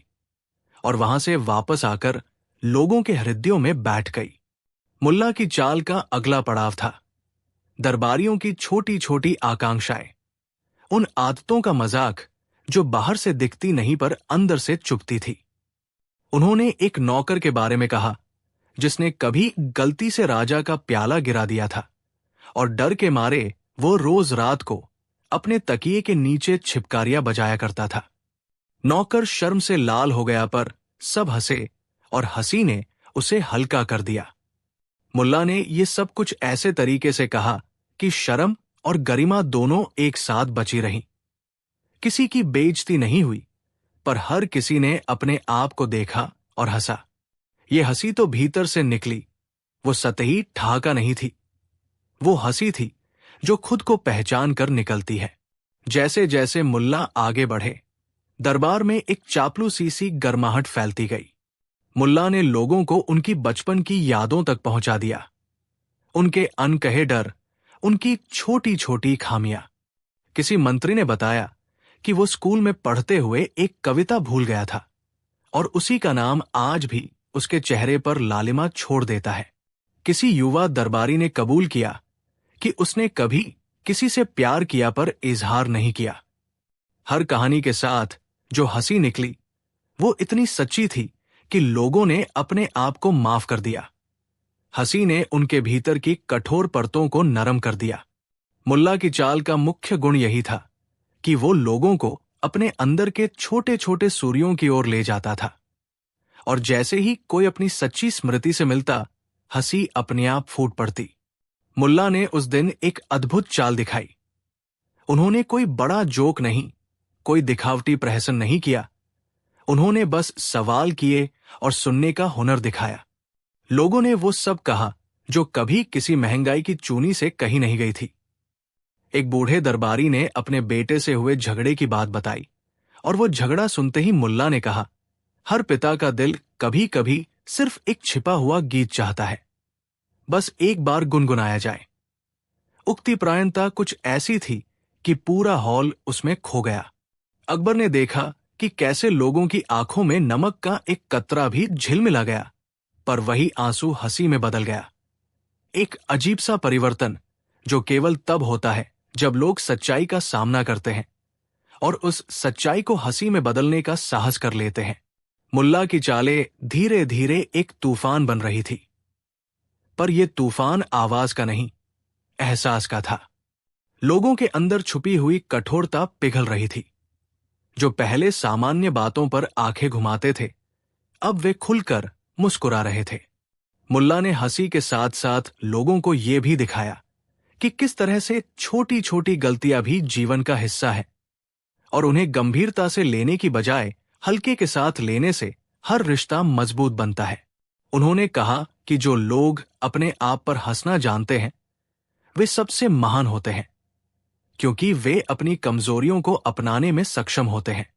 Speaker 1: और वहां से वापस आकर लोगों के हृदयों में बैठ गई। मुल्ला की चाल का अगला पड़ाव था दरबारियों की छोटी छोटी आकांक्षाएं, उन आदतों का मजाक जो बाहर से दिखती नहीं पर अंदर से चुभती थी। उन्होंने एक नौकर के बारे में कहा जिसने कभी गलती से राजा का प्याला गिरा दिया था और डर के मारे वो रोज रात को अपने तकिए के नीचे छिपकारियां बजाया करता था। नौकर शर्म से लाल हो गया पर सब हंसे और हंसी ने उसे हल्का कर दिया। मुल्ला ने ये सब कुछ ऐसे तरीके से कहा कि शर्म और गरिमा दोनों एक साथ बची रहीं। किसी की बेइज्जती नहीं हुई, पर हर किसी ने अपने आप को देखा और हंसा। ये हंसी तो भीतर से निकली, वो सतही ठहाका नहीं थी। वो हंसी थी जो खुद को पहचान कर निकलती है। जैसे जैसे मुल्ला आगे बढ़े, दरबार में एक चापलूसी सी गर्माहट फैलती गई। मुल्ला ने लोगों को उनकी बचपन की यादों तक पहुंचा दिया, उनके अनकहे डर, उनकी छोटी छोटी खामियां। किसी मंत्री ने बताया कि वो स्कूल में पढ़ते हुए एक कविता भूल गया था और उसी का नाम आज भी उसके चेहरे पर लालिमा छोड़ देता है। किसी युवा दरबारी ने कबूल किया कि उसने कभी किसी से प्यार किया पर इजहार नहीं किया। हर कहानी के साथ जो हंसी निकली वो इतनी सच्ची थी कि लोगों ने अपने आप को माफ कर दिया। हंसी ने उनके भीतर की कठोर परतों को नरम कर दिया। मुल्ला की चाल का मुख्य गुण यही था कि वो लोगों को अपने अंदर के छोटे छोटे सूर्यों की ओर ले जाता था, और जैसे ही कोई अपनी सच्ची स्मृति से मिलता, हंसी अपने आप फूट पड़ती। मुल्ला ने उस दिन एक अद्भुत चाल दिखाई। उन्होंने कोई बड़ा जोक नहीं, कोई दिखावटी प्रहसन नहीं किया। उन्होंने बस सवाल किए और सुनने का हुनर दिखाया। लोगों ने वो सब कहा जो कभी किसी महंगाई की चूनी से कही नहीं गई थी। एक बूढ़े दरबारी ने अपने बेटे से हुए झगड़े की बात बताई, और वो झगड़ा सुनते ही मुल्ला ने कहा, हर पिता का दिल कभी कभी सिर्फ एक छिपा हुआ गीत चाहता है, बस एक बार गुनगुनाया जाए। उक्ति प्रायणता कुछ ऐसी थी कि पूरा हॉल उसमें खो गया। अकबर ने देखा कि कैसे लोगों की आंखों में नमक का एक कतरा भी झिलमिला गया, पर वही आंसू हंसी में बदल गया। एक अजीब सा परिवर्तन जो केवल तब होता है जब लोग सच्चाई का सामना करते हैं और उस सच्चाई को हंसी में बदलने का साहस कर लेते हैं। मुल्ला की चालें धीरे धीरे एक तूफान बन रही थी, पर यह तूफान आवाज का नहीं, एहसास का था। लोगों के अंदर छुपी हुई कठोरता पिघल रही थी। जो पहले सामान्य बातों पर आंखें घुमाते थे, अब वे खुलकर मुस्कुरा रहे थे। मुल्ला ने हंसी के साथ साथ लोगों को यह भी दिखाया कि किस तरह से छोटी छोटी गलतियां भी जीवन का हिस्सा है, और उन्हें गंभीरता से लेने की बजाय हल्के के साथ लेने से हर रिश्ता मजबूत बनता है। उन्होंने कहा कि जो लोग अपने आप पर हंसना जानते हैं वे सबसे महान होते हैं, क्योंकि वे अपनी कमजोरियों को अपनाने में सक्षम होते हैं।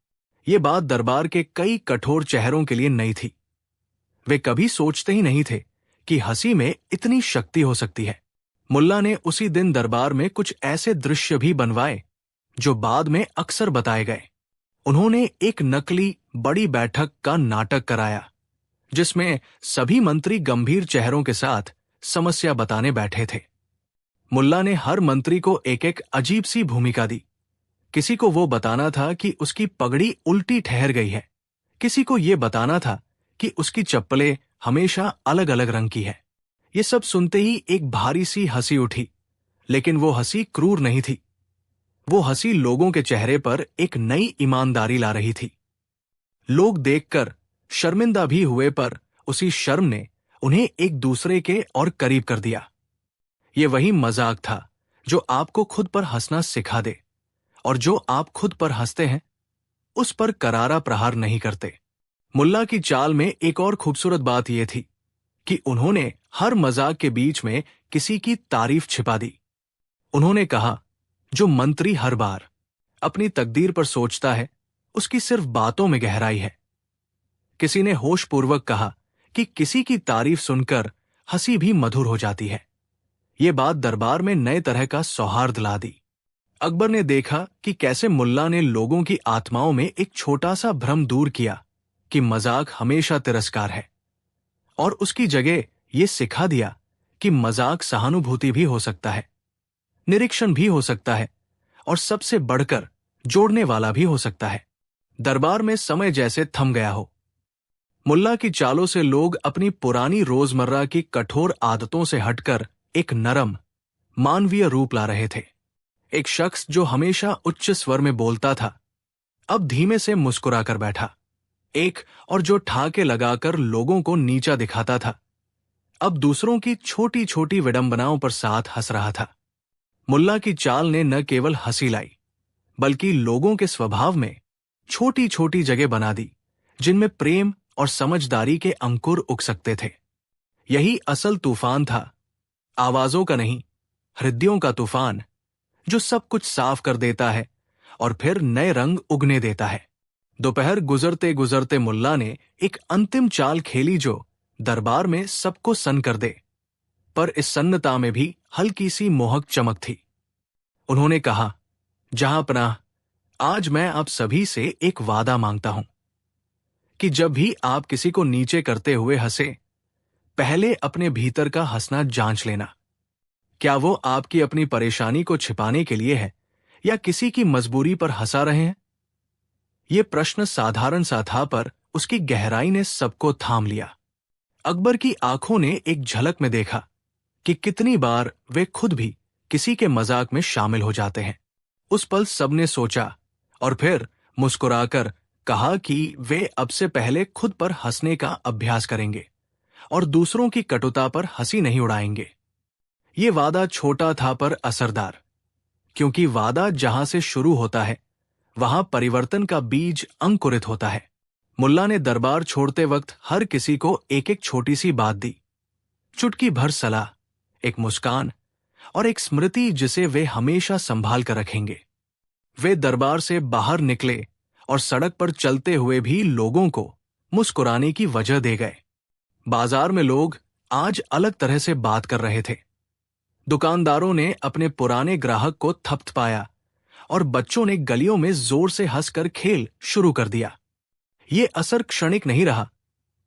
Speaker 1: ये बात दरबार के कई कठोर चेहरों के लिए नई थी। वे कभी सोचते ही नहीं थे कि हंसी में इतनी शक्ति हो सकती है। मुल्ला ने उसी दिन दरबार में कुछ ऐसे दृश्य भी बनवाए जो बाद में अक्सर बताए गए। उन्होंने एक नकली बड़ी बैठक का नाटक कराया, जिसमें सभी मंत्री गंभीर चेहरों के साथ समस्या बताने बैठे थे। मुल्ला ने हर मंत्री को एक एक अजीब सी भूमिका दी। किसी को वो बताना था कि उसकी पगड़ी उल्टी ठहर गई है, किसी को ये बताना था कि उसकी चप्पलें हमेशा अलग अलग रंग की है। ये सब सुनते ही एक भारी सी हंसी उठी, लेकिन वो हंसी क्रूर नहीं थी। वो हंसी लोगों के चेहरे पर एक नई ईमानदारी ला रही थी। लोग देखकर शर्मिंदा भी हुए, पर उसी शर्म ने उन्हें एक दूसरे के और करीब कर दिया। ये वही मजाक था जो आपको खुद पर हंसना सिखा दे, और जो आप खुद पर हंसते हैं उस पर करारा प्रहार नहीं करते। मुल्ला की चाल में एक और खूबसूरत बात यह थी कि उन्होंने हर मजाक के बीच में किसी की तारीफ छिपा दी। उन्होंने कहा, जो मंत्री हर बार अपनी तकदीर पर सोचता है उसकी सिर्फ बातों में गहराई है। किसी ने होशपूर्वक कहा कि किसी की तारीफ सुनकर हंसी भी मधुर हो जाती है। ये बात दरबार में नए तरह का सौहार्द ला दी। अकबर ने देखा कि कैसे मुल्ला ने लोगों की आत्माओं में एक छोटा सा भ्रम दूर किया कि मजाक हमेशा तिरस्कार है, और उसकी जगह ये सिखा दिया कि मजाक सहानुभूति भी हो सकता है, निरीक्षण भी हो सकता है, और सबसे बढ़कर जोड़ने वाला भी हो सकता है। दरबार में समय जैसे थम गया हो। मुल्ला की चालों से लोग अपनी पुरानी रोजमर्रा की कठोर आदतों से हटकर एक नरम, मानवीय रूप ला रहे थे। एक शख्स जो हमेशा उच्च स्वर में बोलता था, अब धीमे से मुस्कुराकर बैठा। एक और जो ठाके लगाकर लोगों को नीचा दिखाता था, अब दूसरों की छोटी छोटी विडंबनाओं पर साथ हंस रहा था। मुल्ला की चाल ने न केवल हंसी लाई, बल्कि लोगों के स्वभाव में छोटी छोटी जगह बना दी जिनमें प्रेम और समझदारी के अंकुर उग सकते थे। यही असल तूफान था, आवाजों का नहीं, हृदयों का तूफान, जो सब कुछ साफ कर देता है और फिर नए रंग उगने देता है। दोपहर गुजरते गुजरते मुल्ला ने एक अंतिम चाल खेली जो दरबार में सबको सन्न कर दे, पर इस सन्नता में भी हल्की सी मोहक चमक थी। उन्होंने कहा, जहांपनाह, आज मैं आप सभी से एक वादा मांगता हूं कि जब भी आप किसी को नीचे करते हुए हंसे, पहले अपने भीतर का हंसना जांच लेना। क्या वो आपकी अपनी परेशानी को छिपाने के लिए है या किसी की मजबूरी पर हंसा रहे हैं? ये प्रश्न साधारण सा था, पर उसकी गहराई ने सबको थाम लिया। अकबर की आंखों ने एक झलक में देखा कि कितनी बार वे खुद भी किसी के मजाक में शामिल हो जाते हैं। उस पल सबने सोचा और फिर मुस्कुराकर कहा कि वे अब से पहले खुद पर हंसने का अभ्यास करेंगे और दूसरों की कटुता पर हंसी नहीं उड़ाएंगे। ये वादा छोटा था पर असरदार, क्योंकि वादा जहां से शुरू होता है वहां परिवर्तन का बीज अंकुरित होता है। मुल्ला ने दरबार छोड़ते वक्त हर किसी को एक एक छोटी सी बात दी, चुटकी भर सलाह, एक मुस्कान और एक स्मृति जिसे वे हमेशा संभाल कर रखेंगे। वे दरबार से बाहर निकले और सड़क पर चलते हुए भी लोगों को मुस्कुराने की वजह दे गए। बाजार में लोग आज अलग तरह से बात कर रहे थे। दुकानदारों ने अपने पुराने ग्राहक को थपथपाया और बच्चों ने गलियों में जोर से हंसकर खेल शुरू कर दिया। ये असर क्षणिक नहीं रहा,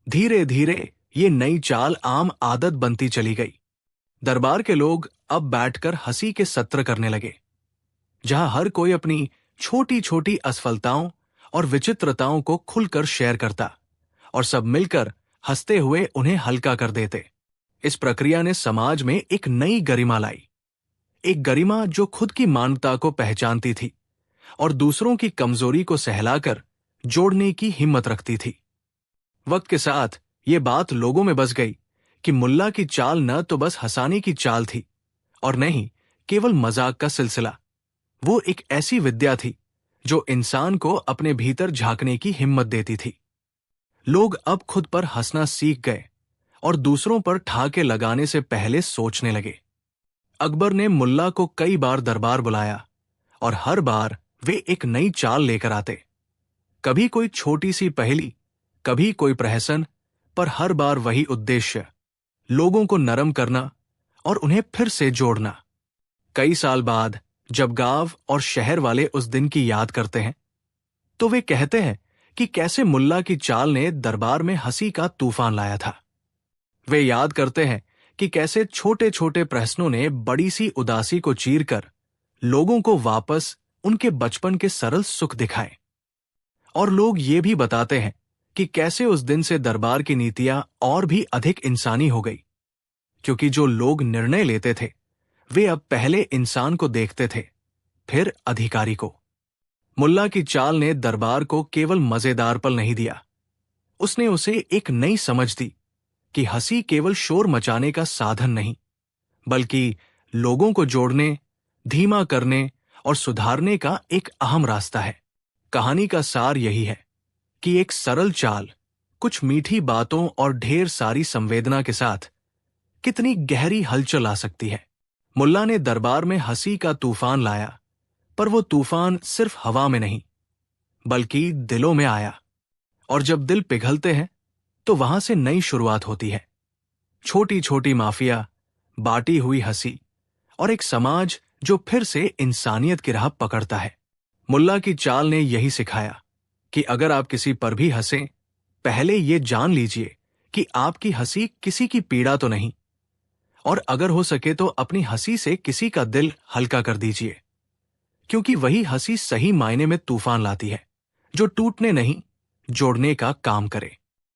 Speaker 1: धीरे धीरे ये नई चाल आम आदत बनती चली गई। दरबार के लोग अब बैठकर हंसी के सत्र करने लगे, जहां हर कोई अपनी छोटी छोटी असफलताओं और विचित्रताओं को खुलकर शेयर करता और सब मिलकर हंसते हुए उन्हें हल्का कर देते। इस प्रक्रिया ने समाज में एक नई गरिमा लाई, एक गरिमा जो खुद की मानवता को पहचानती थी और दूसरों की कमजोरी को सहलाकर जोड़ने की हिम्मत रखती थी। वक्त के साथ ये बात लोगों में बस गई कि मुल्ला की चाल न तो बस हंसाने की चाल थी और न ही केवल मजाक का सिलसिला। वो एक ऐसी विद्या थी जो इंसान को अपने भीतर झांकने की हिम्मत देती थी। लोग अब खुद पर हंसना सीख गए और दूसरों पर ठाके लगाने से पहले सोचने लगे। अकबर ने मुल्ला को कई बार दरबार बुलाया और हर बार वे एक नई चाल लेकर आते। कभी कोई छोटी सी पहेली, कभी कोई प्रहसन, पर हर बार वही उद्देश्य, लोगों को नरम करना और उन्हें फिर से जोड़ना। कई साल बाद जब गांव और शहर वाले उस दिन की याद करते हैं तो वे कहते हैं कि कैसे मुल्ला की चाल ने दरबार में हंसी का तूफान लाया था। वे याद करते हैं कि कैसे छोटे छोटे प्रहसनों ने बड़ी सी उदासी को चीरकर लोगों को वापस उनके बचपन के सरल सुख दिखाए। और लोग ये भी बताते हैं कि कैसे उस दिन से दरबार की नीतियां और भी अधिक इंसानी हो गई, क्योंकि जो लोग निर्णय लेते थे वे अब पहले इंसान को देखते थे, फिर अधिकारी को। मुल्ला की चाल ने दरबार को केवल मजेदार पल नहीं दिया, उसने उसे एक नई समझ दी कि हंसी केवल शोर मचाने का साधन नहीं, बल्कि लोगों को जोड़ने, धीमा करने और सुधारने का एक अहम रास्ता है। कहानी का सार यही है कि एक सरल चाल कुछ मीठी बातों और ढेर सारी संवेदना के साथ कितनी गहरी हलचल ला सकती है। मुल्ला ने दरबार में हंसी का तूफान लाया, पर वो तूफान सिर्फ हवा में नहीं बल्कि दिलों में आया। और जब दिल पिघलते हैं तो वहां से नई शुरुआत होती है। छोटी छोटी माफिया, बाटी हुई हंसी और एक समाज जो फिर से इंसानियत की राह पकड़ता है। मुल्ला की चाल ने यही सिखाया कि अगर आप किसी पर भी हंसें, पहले ये जान लीजिए कि आपकी हंसी किसी की पीड़ा तो नहीं, और अगर हो सके तो अपनी हंसी से किसी का दिल हल्का कर दीजिए, क्योंकि वही हंसी सही मायने में तूफान लाती है, जो टूटने नहीं, जोड़ने का काम करे।